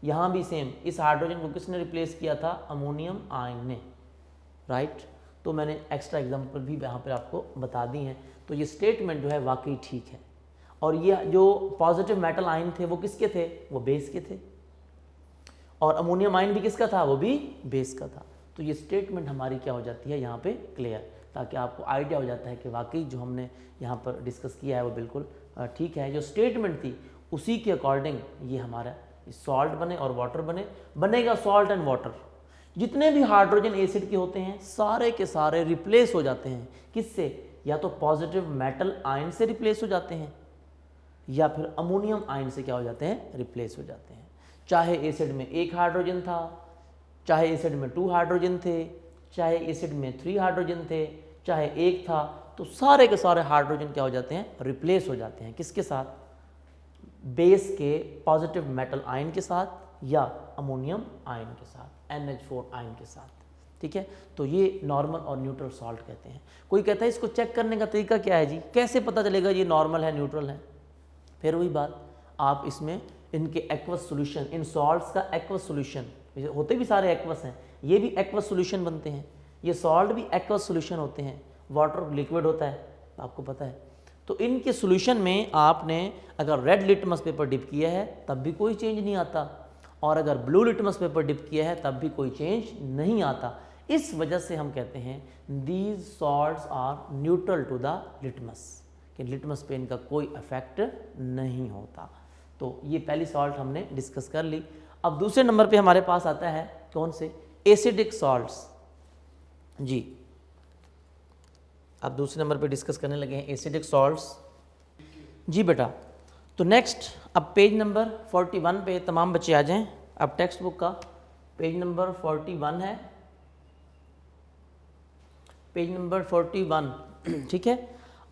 यहाँ भी सेम, इस हाइड्रोजन को किसने रिप्लेस किया था, अमोनियम आयन ने, राइट। तो मैंने एक्स्ट्रा एग्जांपल भी यहाँ पर आपको बता दी हैं। तो ये स्टेटमेंट जो है वाकई ठीक है। और ये जो पॉजिटिव मेटल आयन थे वो किसके थे, वो बेस के थे, और अमोनियम आयन भी किसका था, वो भी बेस का था। तो ये स्टेटमेंट हमारी क्या हो जाती है यहाँ पे क्लियर, ताकि आपको आइडिया हो जाता है कि वाकई जो हमने यहाँ पर डिस्कस किया है वो बिल्कुल ठीक है। जो स्टेटमेंट थी उसी के अकॉर्डिंग ये हमारा सॉल्ट बने और वाटर बनेगा सॉल्ट एंड वाटर। जितने भी हाइड्रोजन एसिड के होते हैं सारे के सारे रिप्लेस हो जाते हैं, किससे, या तो पॉजिटिव मेटल आयन से रिप्लेस हो जाते हैं, या फिर अमोनियम आयन से क्या हो जाते हैं, रिप्लेस हो जाते हैं। चाहे एसिड में एक हाइड्रोजन था, चाहे एसिड में 2 हाइड्रोजन थे, चाहे एसिड में 3 हाइड्रोजन थे, चाहे एक था, तो सारे के सारे हाइड्रोजन क्या हो जाते हैं, रिप्लेस हो जाते हैं, किसके साथ, बेस के पॉजिटिव मेटल आयन के साथ या अमोनियम आयन के साथ, NH4 आयन के साथ। ठीक है, तो ये नॉर्मल और न्यूट्रल सॉल्ट कहते हैं। कोई कहता है इसको चेक करने का तरीका क्या है जी, कैसे पता चलेगा ये नॉर्मल है न्यूट्रल है। फिर वही बात, आप इसमें इनके एक्वस सॉल्यूशन, इन सॉल्ट्स का एक्वस सॉल्यूशन, होते भी सारे एक्वस हैं, ये भी एक्वस सॉल्यूशन बनते हैं, ये सॉल्ट भी एक्वस सॉल्यूशन होते हैं, वाटर लिक्विड होता है, आपको पता है। तो इनके सॉल्यूशन में आपने अगर रेड लिटमस पेपर डिप किया है तब भी कोई चेंज नहीं आता, और अगर ब्लू लिटमस पेपर डिप किया है तब भी कोई चेंज नहीं आता। इस वजह से हम कहते हैं these salts are neutral to the litmus, कि लिटमस पे इनका कोई इफेक्ट नहीं होता। तो ये पहली सॉल्ट हमने डिस्कस कर ली। अब दूसरे नंबर पे हमारे पास आता है कौन से, एसिडिक सॉल्ट्स। जी, अब दूसरे नंबर पे डिस्कस करने लगे हैं एसिडिक सॉल्ट्स। जी बेटा, तो नेक्स्ट अब पेज नंबर 41 पे तमाम बच्चे आ जाएं। अब टेक्स्ट बुक का पेज नंबर 41 है, पेज नंबर 41। ठीक है,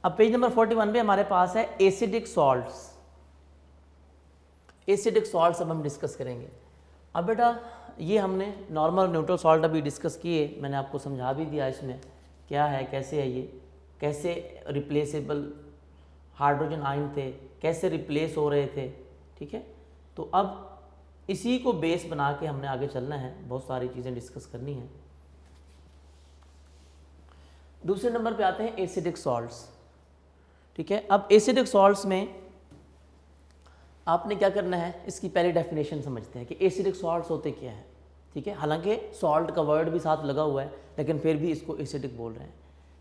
अब पेज नंबर 41 पे हमारे पास है एसिडिक सॉल्ट्स। एसिडिक सॉल्ट्स अब हम डिस्कस करेंगे। अब बेटा ये हमने नॉर्मल न्यूट्रल सॉल्ट अभी डिस्कस किए, मैंने आपको समझा भी दिया इसमें क्या है, कैसे है, ये कैसे रिप्लेसेबल हाइड्रोजन आयन थे, कैसे रिप्लेस हो रहे थे। ठीक है, तो अब इसी को बेस बना के हमने आगे चलना है, बहुत सारी चीज़ें डिस्कस करनी है। दूसरे नंबर पे आते हैं एसिडिक सॉल्ट्स। ठीक है, अब एसिडिक सॉल्ट्स में आपने क्या करना है, इसकी पहले डेफिनेशन समझते हैं कि एसिडिक सॉल्ट्स होते क्या हैं। ठीक है, हालांकि सॉल्ट का वर्ड भी साथ लगा हुआ है लेकिन फिर भी इसको एसिडिक बोल रहे हैं।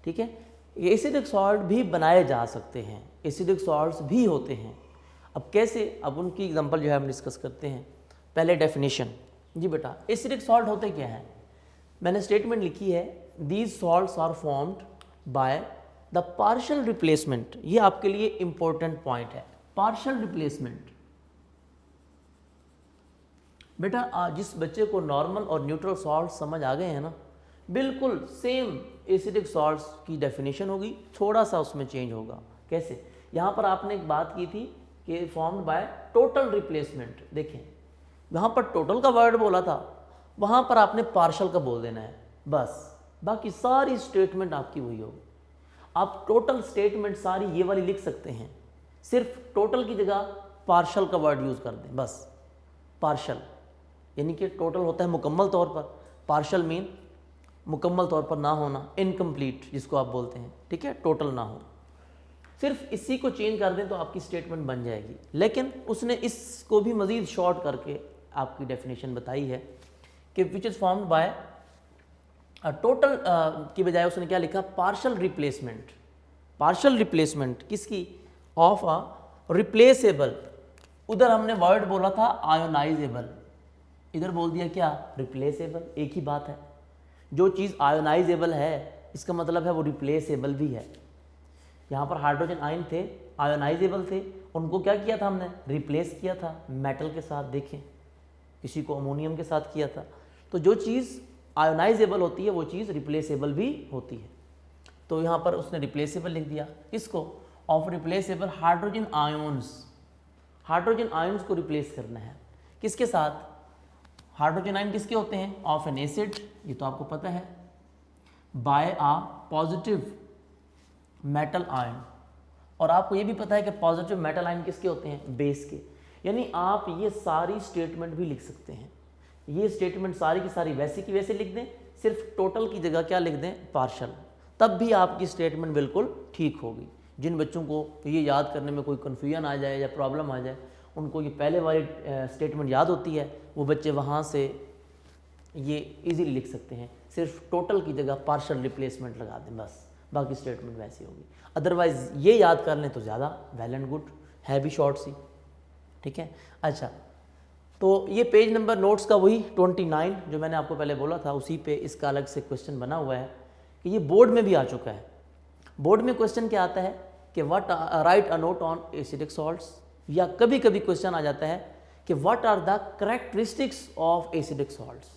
ठीक है, एसिडिक सॉल्ट भी बनाए जा सकते हैं, एसिडिक सॉल्ट्स भी होते हैं। अब कैसे, अब उनकी एग्जांपल जो है हम डिस्कस करते हैं। पहले डेफिनेशन। जी बेटा, एसिडिक सॉल्ट होते क्या हैं, मैंने स्टेटमेंट लिखी है, these salts are formed by the partial replacement, ये आपके लिए इंपॉर्टेंट पॉइंट है। पार्शियल रिप्लेसमेंट, बेटा जिस बच्चे को नॉर्मल और न्यूट्रल सॉल्ट समझ आ गए हैं ना, बिल्कुल सेम एसिडिक सॉल्ट्स की डेफिनेशन होगी, थोड़ा सा उसमें चेंज होगा। कैसे? यहाँ पर आपने एक बात की थी कि फॉर्म्ड बाय टोटल रिप्लेसमेंट। देखें यहाँ पर टोटल का वर्ड बोला था, वहाँ पर आपने पार्शियल का बोल देना है बस, बाकी सारी स्टेटमेंट आपकी वही होगी। आप टोटल स्टेटमेंट सारी ये वाली लिख सकते हैं, सिर्फ टोटल की जगह पार्शियल का वर्ड यूज़ कर दें बस। पार्शियल यानी कि टोटल होता है मुकम्मल तौर पर, पार्शियल मीन मुकम्मल तौर पर ना होना, इनकम्प्लीट जिसको आप बोलते हैं, ठीक है, टोटल ना हो। सिर्फ इसी को चेंज कर दें तो आपकी स्टेटमेंट बन जाएगी। लेकिन उसने इसको भी मज़ीद शॉर्ट करके आपकी डेफिनेशन बताई है कि which is formed by total की बजाय उसने क्या लिखा? Partial replacement. पार्शियल रिप्लेसमेंट किसकी? Of a replaceable. उधर हमने वर्ड बोला था आयोनाइजेबल, इधर बोल दिया क्या? रिप्लेसेबल। एक ही बात है, जो चीज़ आयोनाइजेबल है इसका मतलब है वो रिप्लेसेबल भी है। यहाँ पर हाइड्रोजन आयन थे, आयोनाइजेबल थे, उनको क्या किया था हमने? रिप्लेस किया था मेटल के साथ। देखें किसी को अमोनियम के साथ किया था। तो जो चीज़ आयोनाइजेबल होती है वो चीज़ रिप्लेसेबल भी होती है। तो यहाँ पर उसने रिप्लेसेबल लिख दिया। इसको of replaceable hydrogen ions, hydrogen ions को रिप्लेस करना है किसके साथ? हाइड्रोजन आयन किसके होते हैं? ऑफ एन एसिड, ये तो आपको पता है, बाय आ पॉजिटिव मेटल आयन। और आपको ये भी पता है कि पॉजिटिव मेटल आयन किसके होते हैं? बेस के। यानी आप ये सारी स्टेटमेंट भी लिख सकते हैं। ये स्टेटमेंट सारी की सारी वैसे की वैसे लिख दें, सिर्फ टोटल की जगह क्या लिख दें? पार्शियल। तब भी आपकी स्टेटमेंट बिल्कुल ठीक होगी। जिन बच्चों को ये याद करने में कोई कन्फ्यूजन आ जाए या प्रॉब्लम आ जाए, उनको ये पहले वाली स्टेटमेंट याद होती है, वो बच्चे वहाँ से ये इजीली लिख सकते हैं। सिर्फ टोटल की जगह पार्शियल रिप्लेसमेंट लगा दें बस, बाकी स्टेटमेंट वैसी होगी। अदरवाइज़ ये याद कर लें तो ज़्यादा वेल एंड गुड, है भी शॉर्ट सी, ठीक है। अच्छा, तो ये पेज नंबर नोट्स का वही 29 जो मैंने आपको पहले बोला था, उसी पे इसका अलग से क्वेश्चन बना हुआ है कि ये बोर्ड में भी आ चुका है। बोर्ड में क्वेश्चन क्या आता है कि what write a note on acidic salts, या कभी कभी क्वेश्चन आ जाता है कि what are the characteristics of acidic salts,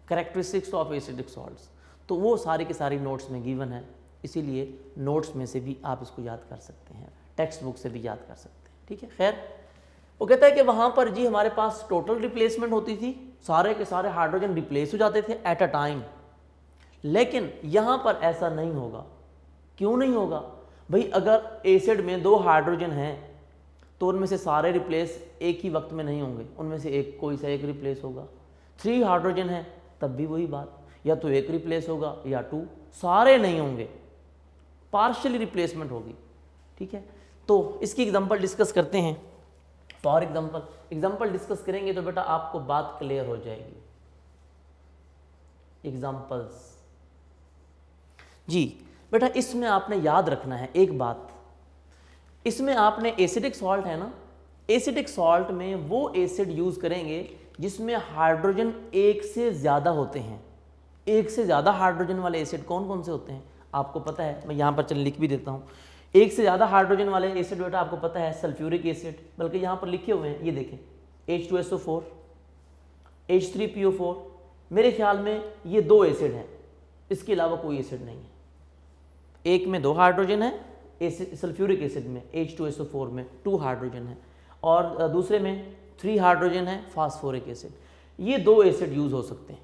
characteristics of acidic salts. तो वो सारी के सारी नोट्स में गिवन है, इसीलिए नोट्स में से भी आप इसको याद कर सकते हैं, टेक्स्ट बुक से भी याद कर सकते हैं, ठीक है। खैर, वो कहता है कि वहाँ पर जी हमारे पास टोटल रिप्लेसमेंट होती थी, सारे के सारे हाइड्रोजन रिप्लेस हो जाते थे एट अ टाइम, लेकिन यहाँ पर ऐसा नहीं होगा। क्यों नहीं होगा भाई? अगर एसिड में 2 हाइड्रोजन हैं तो उनमें से सारे रिप्लेस एक ही वक्त में नहीं होंगे, उनमें से एक कोई सा एक रिप्लेस होगा। 3 हाइड्रोजन है तब भी वही बात, या तो एक रिप्लेस होगा या 2, सारे नहीं होंगे, पार्शियली रिप्लेसमेंट होगी, ठीक है। तो इसकी एग्जांपल डिस्कस करते हैं। फॉर एग्जांपल डिस्कस करेंगे तो बेटा आपको बात क्लियर हो जाएगी। एग्जांपल्स जी बेटा, इसमें आपने याद रखना है एक बात, इसमें आपने एसिडिक सॉल्ट है ना, एसिडिक सॉल्ट में वो एसिड यूज करेंगे जिसमें हाइड्रोजन एक से ज़्यादा होते हैं। एक से ज़्यादा हाइड्रोजन वाले एसिड कौन कौन से होते हैं आपको पता है? मैं यहाँ पर चल लिख भी देता हूँ। एक से ज़्यादा हाइड्रोजन वाले एसिड बेटा आपको पता है सल्फ्यूरिक एसिड, बल्कि यहाँ पर लिखे हुए हैं, ये देखें, H2SO4, H3PO4। मेरे ख्याल में ये 2 एसिड हैं, इसके अलावा कोई एसिड नहीं है। एक में 2 हाइड्रोजन है सल्फ्यूरिक एसिड में, H2SO4 में 2 हाइड्रोजन है, और दूसरे में 3 हाइड्रोजन है फास्फोरिक एसिड। ये 2 एसिड यूज हो सकते हैं।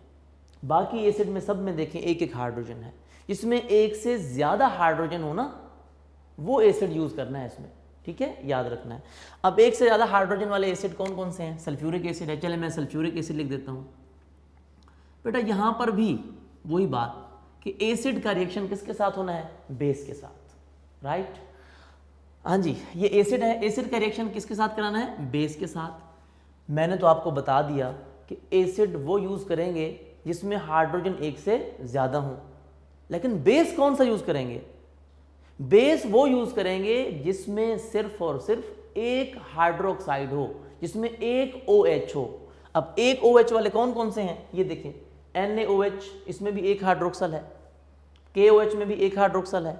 बाकी एसिड में सब में देखें एक एक हाइड्रोजन है। इसमें एक से ज़्यादा हाइड्रोजन हो ना, वो एसिड यूज करना है इसमें, ठीक है, याद रखना है। अब एक से ज़्यादा हाइड्रोजन वाले एसिड कौन कौन से हैं? सल्फ्यूरिक एसिड है, चले मैं सल्फ्यूरिक एसिड लिख देता हूँ। बेटा यहाँ पर भी वही बात कि एसिड का रिएक्शन किसके साथ होना है? बेस के साथ, राइट। हाँ जी, ये एसिड है, एसिड का रिएक्शन किसके साथ कराना है? बेस के साथ। मैंने तो आपको बता दिया कि एसिड वो यूज़ करेंगे जिसमें हाइड्रोजन एक से ज़्यादा हो, लेकिन बेस कौन सा यूज़ करेंगे? बेस वो यूज़ करेंगे जिसमें सिर्फ और सिर्फ एक हाइड्रोक्साइड हो, जिसमें एक OH हो। अब एक OH वाले कौन कौन से हैं? ये देखें, NaOH, इसमें भी एक हाइड्रोक्सल है, KOH में भी एक हाइड्रोक्सल है,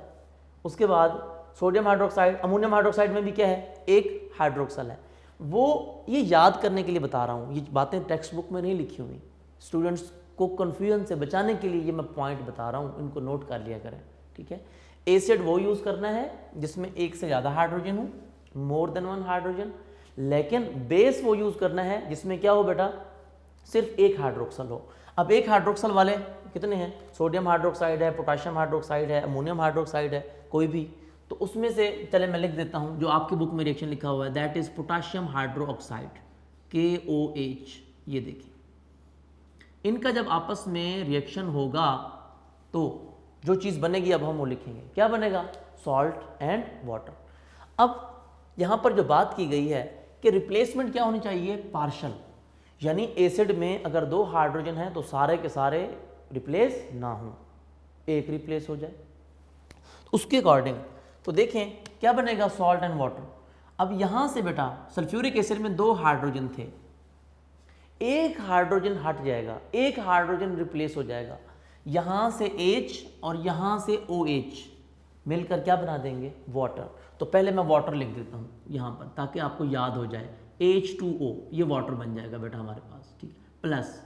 उसके बाद सोडियम हाइड्रोक्साइड, अमोनियम हाइड्रोक्साइड में भी क्या है, एक हाइड्रोक्सल है। वो ये याद करने के लिए बता रहा हूँ, ये बातें टेक्स्ट बुक में नहीं लिखी हुई, स्टूडेंट्स को कन्फ्यूजन से बचाने के लिए ये मैं पॉइंट बता रहा हूँ, इनको नोट कर लिया करें, ठीक है। एसिड वो यूज़ करना है जिसमें एक से ज़्यादा हाइड्रोजन हो, मोर देन वन हाइड्रोजन। लेकिन बेस वो यूज़ करना है जिसमें क्या हो बेटा, सिर्फ एक हाइड्रोक्सल हो। अब एक हाइड्रोक्सल वाले कितने हैं, सोडियम हाइड्रोक्साइड है, पोटाशियम हाइड्रोक्साइड है, अमोनियम हाइड्रोक्साइड है, कोई भी, तो उसमें से चले मैं लिख देता हूँ जो आपकी बुक में रिएक्शन लिखा हुआ है, that is potassium hydroxide, KOH। ये देखिए, इनका जब आपस में रिएक्शन होगा तो जो चीज़ बनेगी अब हम वो लिखेंगे, क्या बनेगा, सॉल्ट एंड वाटर। अब यहाँ पर जो बात की गई है कि रिप्लेसमेंट क्या होनी चाहिए, पार्शल, यानी एसिड में अगर 2 हाइड्रोजन हैं तो सारे के सारे रिप्लेस ना हो, एक रिप्लेस हो जाए, उसके अकॉर्डिंग तो देखें क्या बनेगा, सॉल्ट एंड वाटर। अब यहाँ से बेटा सल्फ्यूरिक एसिड में 2 हाइड्रोजन थे, एक हाइड्रोजन हट जाएगा, एक हाइड्रोजन रिप्लेस हो जाएगा, यहाँ से H और यहाँ से OH मिलकर क्या बना देंगे, वाटर। तो पहले मैं वाटर लिख देता हूँ यहाँ पर ताकि आपको याद हो जाए, H2O, ये वाटर बन जाएगा बेटा हमारे पास, ठीक है, प्लस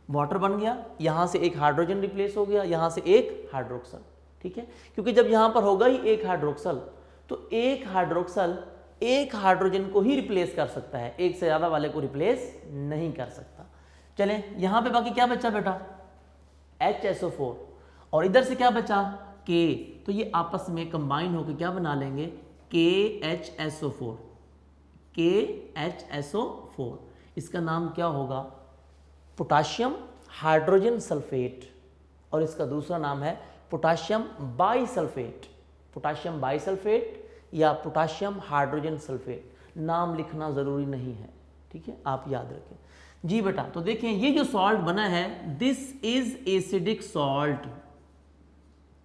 वाटर बन गया, यहाँ से एक हाइड्रोजन रिप्लेस हो गया, यहाँ से एक हाइड्रोक्सल, ठीक है, क्योंकि जब यहाँ पर होगा ही एक हाइड्रोक्सल तो एक हाइड्रोक्सल एक हाइड्रोजन को ही रिप्लेस कर सकता है, एक से ज़्यादा वाले को रिप्लेस नहीं कर सकता। चलें, यहाँ पे बाकी क्या बचा बेटा, HSO4, और इधर से क्या बचा, K, तो ये आपस में कंबाइन होकर क्या बना लेंगे, KHSO4, KHSO4। इसका नाम क्या होगा, पोटाशियम हाइड्रोजन सल्फेट, और इसका दूसरा नाम है पोटाशियम बाइसल्फेट, पोटाशियम बाइसल्फेट या पोटाशियम हाइड्रोजन सल्फेट। नाम लिखना ज़रूरी नहीं है, ठीक है, आप याद रखें जी बेटा। तो देखें ये जो सॉल्ट बना है, दिस इज एसिडिक सॉल्ट।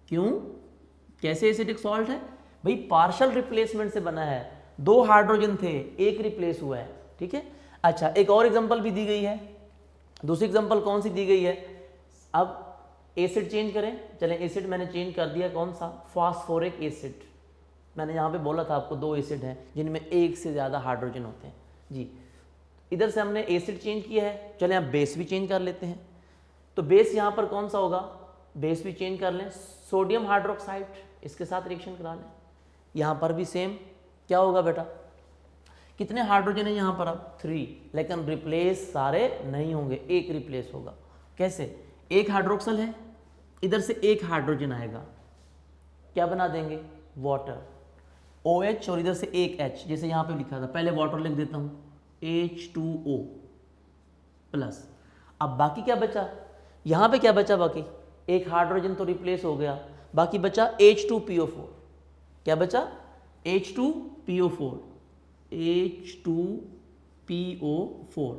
क्यों, कैसे एसिडिक सॉल्ट है भाई, पार्शियल रिप्लेसमेंट से बना है, 2 हाइड्रोजन थे, एक रिप्लेस हुआ है, ठीक है। अच्छा, एक और एग्जांपल भी दी गई है, दूसरी एग्जांपल कौन सी दी गई है, अब एसिड चेंज करें, चलें एसिड मैंने चेंज कर दिया, कौन सा, फास्फोरिक एसिड। मैंने यहाँ पे बोला था आपको 2 एसिड हैं जिनमें एक से ज़्यादा हाइड्रोजन होते हैं जी। इधर से हमने एसिड चेंज किया है, चलें अब बेस भी चेंज कर लेते हैं। तो बेस यहाँ पर कौन सा होगा, बेस भी चेंज कर लें, सोडियम हाइड्रोक्साइड, इसके साथ रिएक्शन करा लें। यहाँ पर भी सेम क्या होगा बेटा, कितने हाइड्रोजन है यहाँ पर, अब 3, लेकिन रिप्लेस सारे नहीं होंगे, एक रिप्लेस होगा। कैसे, एक हाइड्रोक्सल है, इधर से एक हाइड्रोजन आएगा, क्या बना देंगे, वाटर, OH, और इधर से एक H, जैसे यहाँ पे लिखा था, पहले वाटर लिख देता हूँ, H2O प्लस। अब बाकी क्या बचा, यहाँ पे क्या बचा, बाकी एक हाइड्रोजन तो रिप्लेस हो गया, बाकी बचा H2PO4, क्या बचा, H2PO4, H2PO4,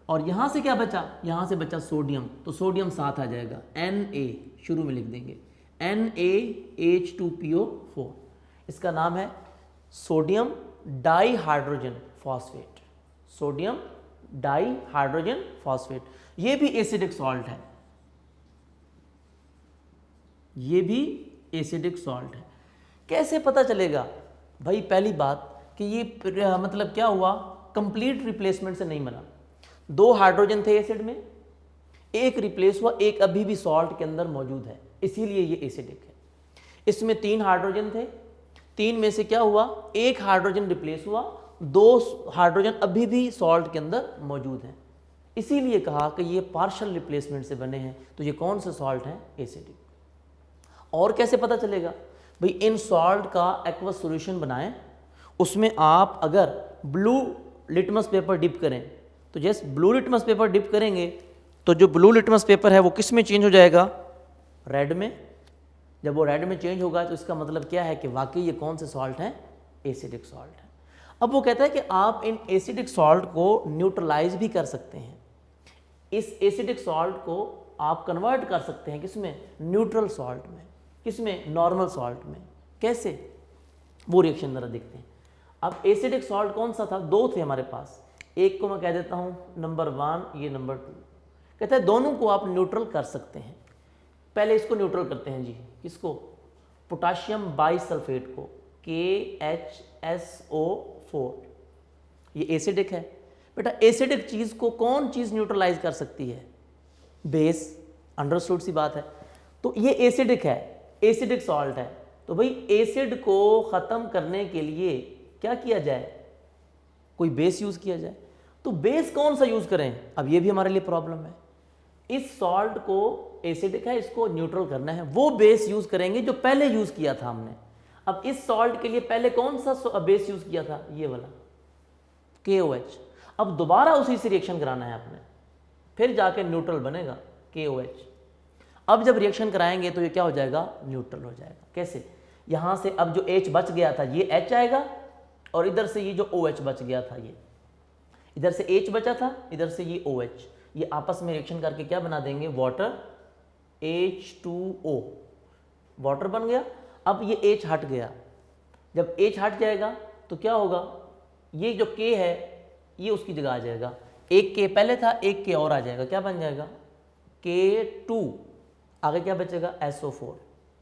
और यहाँ से क्या बचा, यहाँ से बचा सोडियम, तो सोडियम साथ आ जाएगा, Na शुरू में लिख देंगे, NaH2PO4, इसका नाम है sodium dihydrogen phosphate, sodium dihydrogen phosphate. ये भी एसिडिक सॉल्ट है, ये भी एसिडिक सॉल्ट है। कैसे पता चलेगा भाई, पहली बात कि ये मतलब क्या हुआ, कंप्लीट रिप्लेसमेंट से नहीं बना, 2 हाइड्रोजन थे एसिड में, एक रिप्लेस हुआ, एक अभी भी सॉल्ट के अंदर मौजूद है, इसीलिए ये एसिडिक है। इसमें 3 हाइड्रोजन थे, 3 में से क्या हुआ, एक हाइड्रोजन रिप्लेस हुआ, 2 हाइड्रोजन अभी भी सॉल्ट के अंदर मौजूद हैं, इसीलिए कहा कि ये पार्शियल रिप्लेसमेंट से बने हैं। तो ये कौन से सॉल्ट हैं, एसिडिक। और कैसे पता चलेगा भाई, इन सॉल्ट का एक्वस सॉल्यूशन बनाएं, उसमें आप अगर ब्लू लिटमस पेपर डिप करें, तो जैसे ब्लू लिटमस पेपर डिप करेंगे तो जो ब्लू लिटमस पेपर है वो किस में चेंज हो जाएगा, रेड में। जब वो रेड में चेंज होगा तो इसका मतलब क्या है कि वाकई ये कौन से सॉल्ट हैं, एसिडिक सॉल्ट है। अब वो कहता है कि आप इन एसिडिक सॉल्ट को न्यूट्रलाइज भी कर सकते हैं, इस एसिडिक सॉल्ट को आप कन्वर्ट कर सकते हैं किसमें, न्यूट्रल सॉल्ट में, किसमें, नॉर्मल सॉल्ट में। कैसे, वो रिएक्शन जरा देखते हैं। अब एसिडिक सॉल्ट कौन सा था, 2 थे हमारे पास, एक को मैं कह देता हूँ नंबर 1, ये नंबर 2। कहता है दोनों को आप न्यूट्रल कर सकते हैं। पहले इसको न्यूट्रल करते हैं जी, किसको, पोटाशियम बाइसल्फेट को KHSO4, ये एसिडिक है बेटा। एसिडिक चीज़ को कौन चीज़ न्यूट्रलाइज कर सकती है? बेस। अंडरस्टूड सी बात है। तो ये एसिडिक है, एसिडिक सॉल्ट है। तो भाई एसिड को ख़त्म करने के लिए क्या किया जाए? कोई बेस यूज़ किया जाए। तो बेस कौन सा यूज़ करें? अब ये भी हमारे लिए प्रॉब्लम है। इस सॉल्ट को, एसिडिक है, इसको न्यूट्रल करना है, वो बेस यूज़ करेंगे जो पहले यूज़ किया था हमने। अब इस सॉल्ट के लिए पहले कौन सा बेस यूज़ किया था? ये वाला KOH। अब दोबारा उसी से रिएक्शन कराना है आपने, फिर जाके न्यूट्रल बनेगा KOH। अब जब रिएक्शन कराएंगे तो ये क्या हो जाएगा? न्यूट्रल हो जाएगा। कैसे? यहाँ से अब जो H बच गया था ये H आएगा, और इधर से ये जो OH बच गया था, ये इधर से H बचा था, इधर से ये OH, ये आपस में रिएक्शन करके क्या बना देंगे? वाटर, H2O, वाटर बन गया। अब ये H हट गया। जब H हट जाएगा तो क्या होगा? ये जो K है ये उसकी जगह आ जाएगा। एक K पहले था, एक K और आ जाएगा, क्या बन जाएगा? K2। आगे क्या बचेगा? SO4,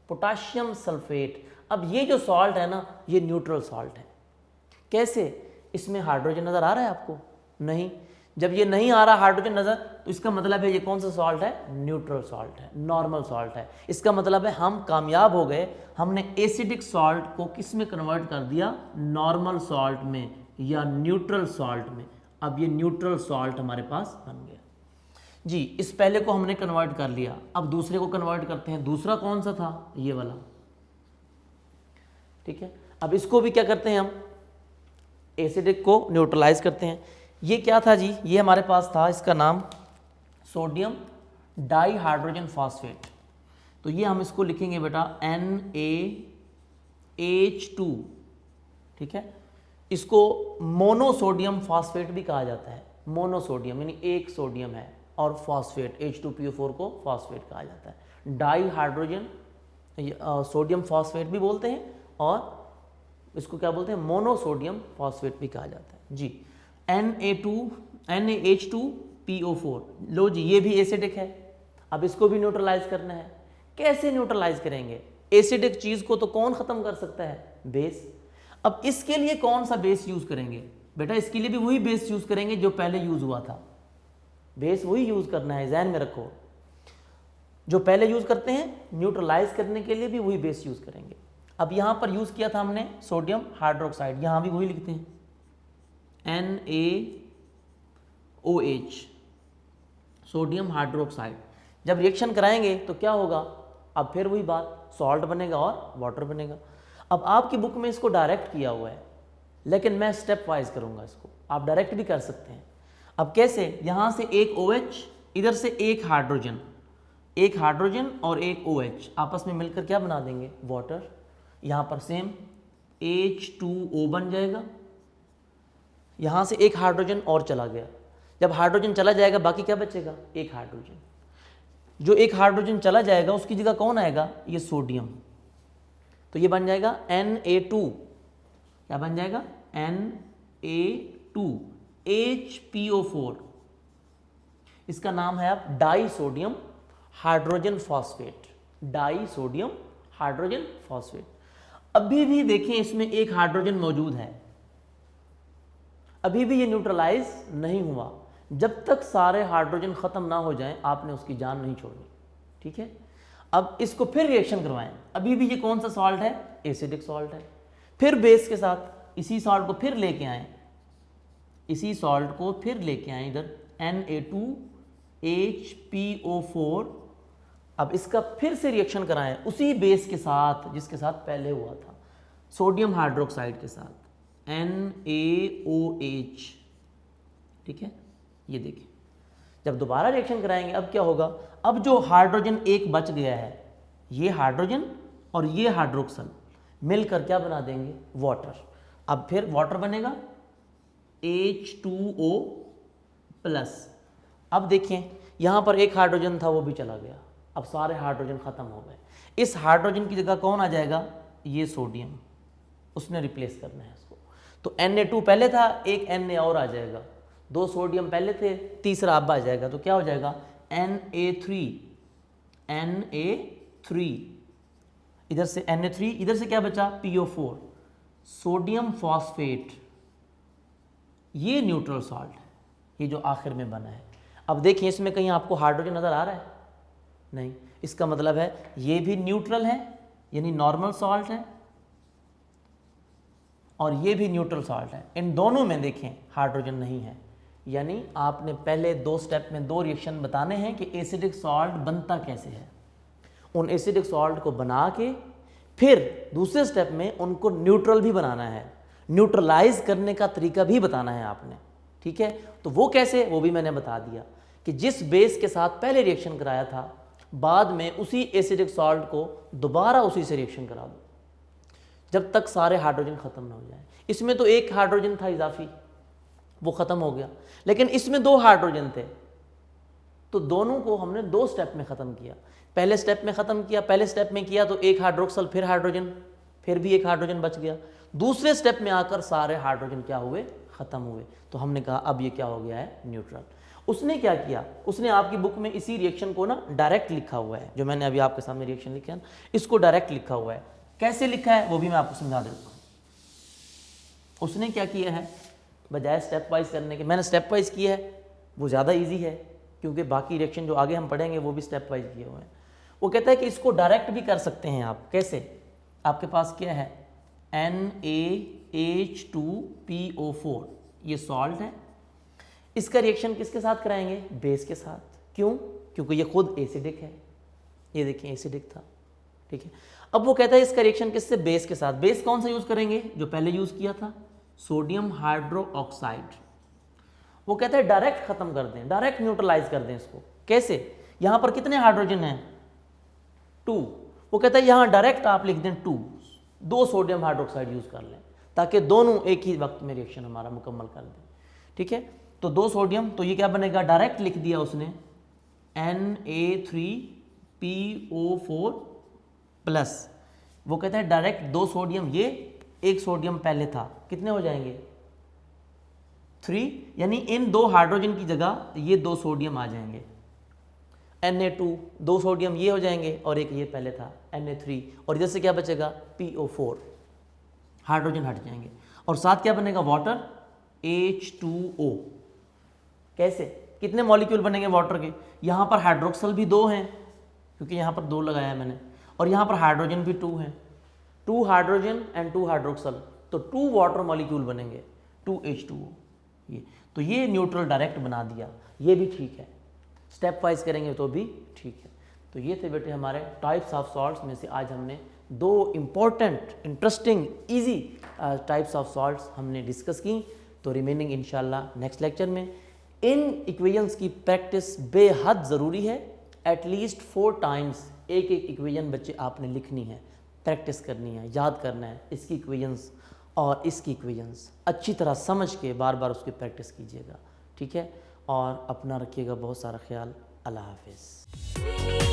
potassium sulphate. अब ये जो सॉल्ट है ना, ये न्यूट्रल सॉल्ट है। कैसे? इसमें हाइड्रोजन नज़र आ रहा है आपको? नहीं। जब ये नहीं आ रहा हाइड्रोजन नज़र, तो इसका मतलब है ये कौन सा सॉल्ट है? न्यूट्रल सॉल्ट है, नॉर्मल सॉल्ट है। इसका मतलब है हम कामयाब हो गए, हमने एसिडिक सॉल्ट को किस में कन्वर्ट कर दिया? नॉर्मल सॉल्ट में या न्यूट्रल सॉल्ट में। अब ये न्यूट्रल सॉल्ट हमारे पास बन गया जी। इस पहले को हमने कन्वर्ट कर लिया, अब दूसरे को कन्वर्ट करते हैं। दूसरा कौन सा था? ये वाला, ठीक है। अब इसको भी क्या करते हैं हम? एसिडिक को न्यूट्रलाइज करते हैं। ये क्या था जी? ये हमारे पास था, इसका नाम सोडियम डाइहाइड्रोजन फॉस्फेट। तो ये हम इसको लिखेंगे बेटा NaH2, ठीक है। इसको मोनोसोडियम फॉस्फेट भी कहा जाता है। मोनोसोडियम यानी एक सोडियम है, और फॉस्फेट H2PO4 को फॉस्फेट कहा जाता है। डाइहाइड्रोजन सोडियम फॉस्फेट भी बोलते हैं, और इसको क्या बोलते हैं? मोनोसोडियम फॉस्फेट भी कहा जाता है जी। NaH2PO4, लो जी, ये भी एसिडिक है। अब इसको भी न्यूट्रलाइज करना है। कैसे न्यूट्रलाइज करेंगे? एसिडिक चीज़ को तो कौन ख़त्म कर सकता है? बेस। अब इसके लिए कौन सा बेस यूज़ करेंगे? बेटा इसके लिए भी वही बेस यूज़ करेंगे जो पहले यूज़ हुआ था। बेस वही यूज़ करना है, ज़हन में रखो। जो पहले यूज़ करते हैं, न्यूट्रलाइज करने के लिए भी वही बेस यूज़ करेंगे। अब यहाँ पर यूज़ किया था हमने सोडियम हाइड्रोक्साइड, यहाँ भी वही लिखते हैं NaOH, सोडियम हाइड्रोक्साइड। जब रिएक्शन कराएंगे तो क्या होगा? अब फिर वही बात, सॉल्ट बनेगा और वाटर बनेगा। अब आपकी बुक में इसको डायरेक्ट किया हुआ है, लेकिन मैं स्टेप वाइज करूँगा इसको। आप डायरेक्ट भी कर सकते हैं। अब कैसे? यहाँ से एक OH, इधर से एक हाइड्रोजन और एक OH आपस में मिलकर क्या बना देंगे? वाटर। यहाँ पर सेम H2O बन जाएगा। यहाँ से एक हाइड्रोजन और चला गया। जब हाइड्रोजन चला जाएगा, बाकी क्या बचेगा? एक हाइड्रोजन। जो एक हाइड्रोजन चला जाएगा उसकी जगह कौन आएगा? ये सोडियम। तो ये बन जाएगा Na2। क्या बन जाएगा? Na2HPO4। इसका नाम है आप die sodium hydrogen phosphate. Die sodium hydrogen phosphate. अभी भी देखें इसमें एक हाइड्रोजन मौजूद है, अभी भी ये न्यूट्रलाइज नहीं हुआ। जब तक सारे हाइड्रोजन खत्म ना हो जाएं, आपने उसकी जान नहीं छोड़नी, ठीक है। अब इसको फिर रिएक्शन करवाएं। अभी भी ये कौन सा सॉल्ट है? एसिडिक सॉल्ट है। फिर बेस के साथ इसी सॉल्ट को फिर लेके आए, इधर Na2HPO4। अब इसका फिर से रिएक्शन कराएं उसी बेस के साथ जिसके साथ पहले हुआ था, सोडियम हाइड्रोक्साइड के साथ, NaOH, ठीक है। ये देखिए, जब दोबारा रिएक्शन कराएंगे अब क्या होगा? अब जो हाइड्रोजन एक बच गया है, ये हाइड्रोजन और ये हाइड्रोक्सल मिलकर क्या बना देंगे? वाटर। अब फिर वाटर बनेगा H2O प्लस। अब देखिए यहाँ पर एक हाइड्रोजन था, वो भी चला गया। अब सारे हाइड्रोजन खत्म हो गए। इस हाइड्रोजन की जगह कौन आ जाएगा? ये सोडियम, उसने रिप्लेस करना है इसको। तो Na2 पहले था, एक Na और आ जाएगा, दो सोडियम पहले थे, तीसरा अब आ जाएगा। तो क्या हो जाएगा? Na3। इधर से Na3, इधर से क्या बचा PO4, सोडियम फॉस्फेट, ये न्यूट्रल सॉल्ट है, ये जो आखिर में बना है। अब देखिए इसमें कहीं आपको हाइड्रोजन नज़र आ रहा है? नहीं, इसका मतलब है ये भी न्यूट्रल है यानी नॉर्मल सॉल्ट है, और ये भी न्यूट्रल सॉल्ट है। इन दोनों में देखें हाइड्रोजन नहीं है, यानी आपने पहले 2 स्टेप में 2 रिएक्शन बताने हैं कि एसिडिक सॉल्ट बनता कैसे है। उन एसिडिक सॉल्ट को बना के फिर दूसरे स्टेप में उनको न्यूट्रल भी बनाना है, न्यूट्रलाइज करने का तरीका भी बताना है आपने, ठीक है। तो वो कैसे, वो भी मैंने बता दिया कि जिस बेस के साथ पहले रिएक्शन कराया था, बाद में उसी एसिडिक सॉल्ट को दोबारा उसी से रिएक्शन करा दो जब तक सारे हाइड्रोजन ख़त्म ना हो जाए। इसमें तो एक हाइड्रोजन था इजाफी, वो ख़त्म हो गया, लेकिन इसमें 2 हाइड्रोजन थे, तो दोनों को हमने 2 स्टेप में ख़त्म किया। पहले स्टेप में ख़त्म किया, पहले स्टेप में किया तो एक हाइड्रोक्सल, फिर हाइड्रोजन, फिर भी एक हाइड्रोजन बच गया। दूसरे स्टेप में आकर सारे हाइड्रोजन क्या हुए, ख़त्म हुए। तो हमने कहा अब ये क्या हो गया है, न्यूट्रल। उसने क्या किया, उसने आपकी बुक में इसी रिएक्शन को ना डायरेक्ट लिखा हुआ है, जो मैंने अभी आपके सामने रिएक्शन लिखा है, इसको डायरेक्ट लिखा हुआ है। कैसे लिखा है वो भी मैं आपको समझा देता हूँ। उसने क्या किया है, बजाय स्टेप वाइज करने के, मैंने स्टेप वाइज किया है, वो ज़्यादा इजी है क्योंकि बाकी रिएक्शन जो आगे हम पढ़ेंगे वो भी स्टेप वाइज किए हुए हैं। वो कहता है कि इसको डायरेक्ट भी कर सकते हैं आप। कैसे, आपके पास क्या है, NaH2PO4, ये सॉल्ट है। इसका रिएक्शन किसके साथ कराएंगे, बेस के साथ। क्यों, क्योंकि ये खुद एसिडिक है, ये देखिए एसिडिक था, ठीक है। अब वो कहता है इसका रिएक्शन किससे, बेस के साथ। बेस कौन सा यूज़ करेंगे, जो पहले यूज़ किया था, सोडियम हाइड्रोक्साइड। वो कहता है डायरेक्ट ख़त्म कर दें, डायरेक्ट न्यूट्रलाइज कर दें इसको। कैसे, यहाँ पर कितने हाइड्रोजन हैं, 2। वो कहता है यहाँ डायरेक्ट आप लिख दें 2 सोडियम हाइड्रोक्साइड यूज़ कर लें, ताकि दोनों एक ही वक्त में रिएक्शन हमारा मुकम्मल कर दें, ठीक है। तो 2 सोडियम, तो ये क्या बनेगा, डायरेक्ट लिख दिया उसने Na3PO4 प्लस। वो कहता है डायरेक्ट 2 सोडियम, ये 1 सोडियम पहले था, कितने हो जाएंगे, 3, यानी इन 2 हाइड्रोजन की जगह ये 2 सोडियम आ जाएंगे। Na2, 2 सोडियम ये हो जाएंगे, और एक ये पहले था Na3, और इधर से क्या बचेगा, PO4, हाइड्रोजन हट जाएंगे, और साथ क्या बनेगा, वाटर, H2O। कैसे, कितने मॉलिक्यूल बनेंगे वाटर के, यहाँ पर हाइड्रोक्सल भी 2 हैं क्योंकि यहाँ पर 2 लगाया है मैंने, और यहाँ पर हाइड्रोजन भी 2 हैं, 2 हाइड्रोजन एंड 2 हाइड्रोक्सल, तो 2 वाटर मॉलिक्यूल बनेंगे, 2H2O। ये तो ये न्यूट्रल डायरेक्ट बना दिया, ये भी ठीक है। स्टेप वाइज करेंगे तो भी ठीक है। तो ये थे बेटे हमारे टाइप्स ऑफ सॉल्ट्स में से आज हमने 2 important, interesting, easy types of salts हमने डिस्कस की। तो रिमेनिंग इंशाल्लाह नेक्स्ट लेक्चर में। इन इक्वेशंस की प्रैक्टिस बेहद ज़रूरी है। एटलीस्ट 4 टाइम्स एक इक्वेशन बच्चे आपने लिखनी है, प्रैक्टिस करनी है, याद करना है इसकी इक्वेशंस और इसकी इक्वेशंस अच्छी तरह समझ के बार बार उसकी प्रैक्टिस कीजिएगा, ठीक है। और अपना रखिएगा बहुत सारा ख्याल। अल्लाह हाफिज़।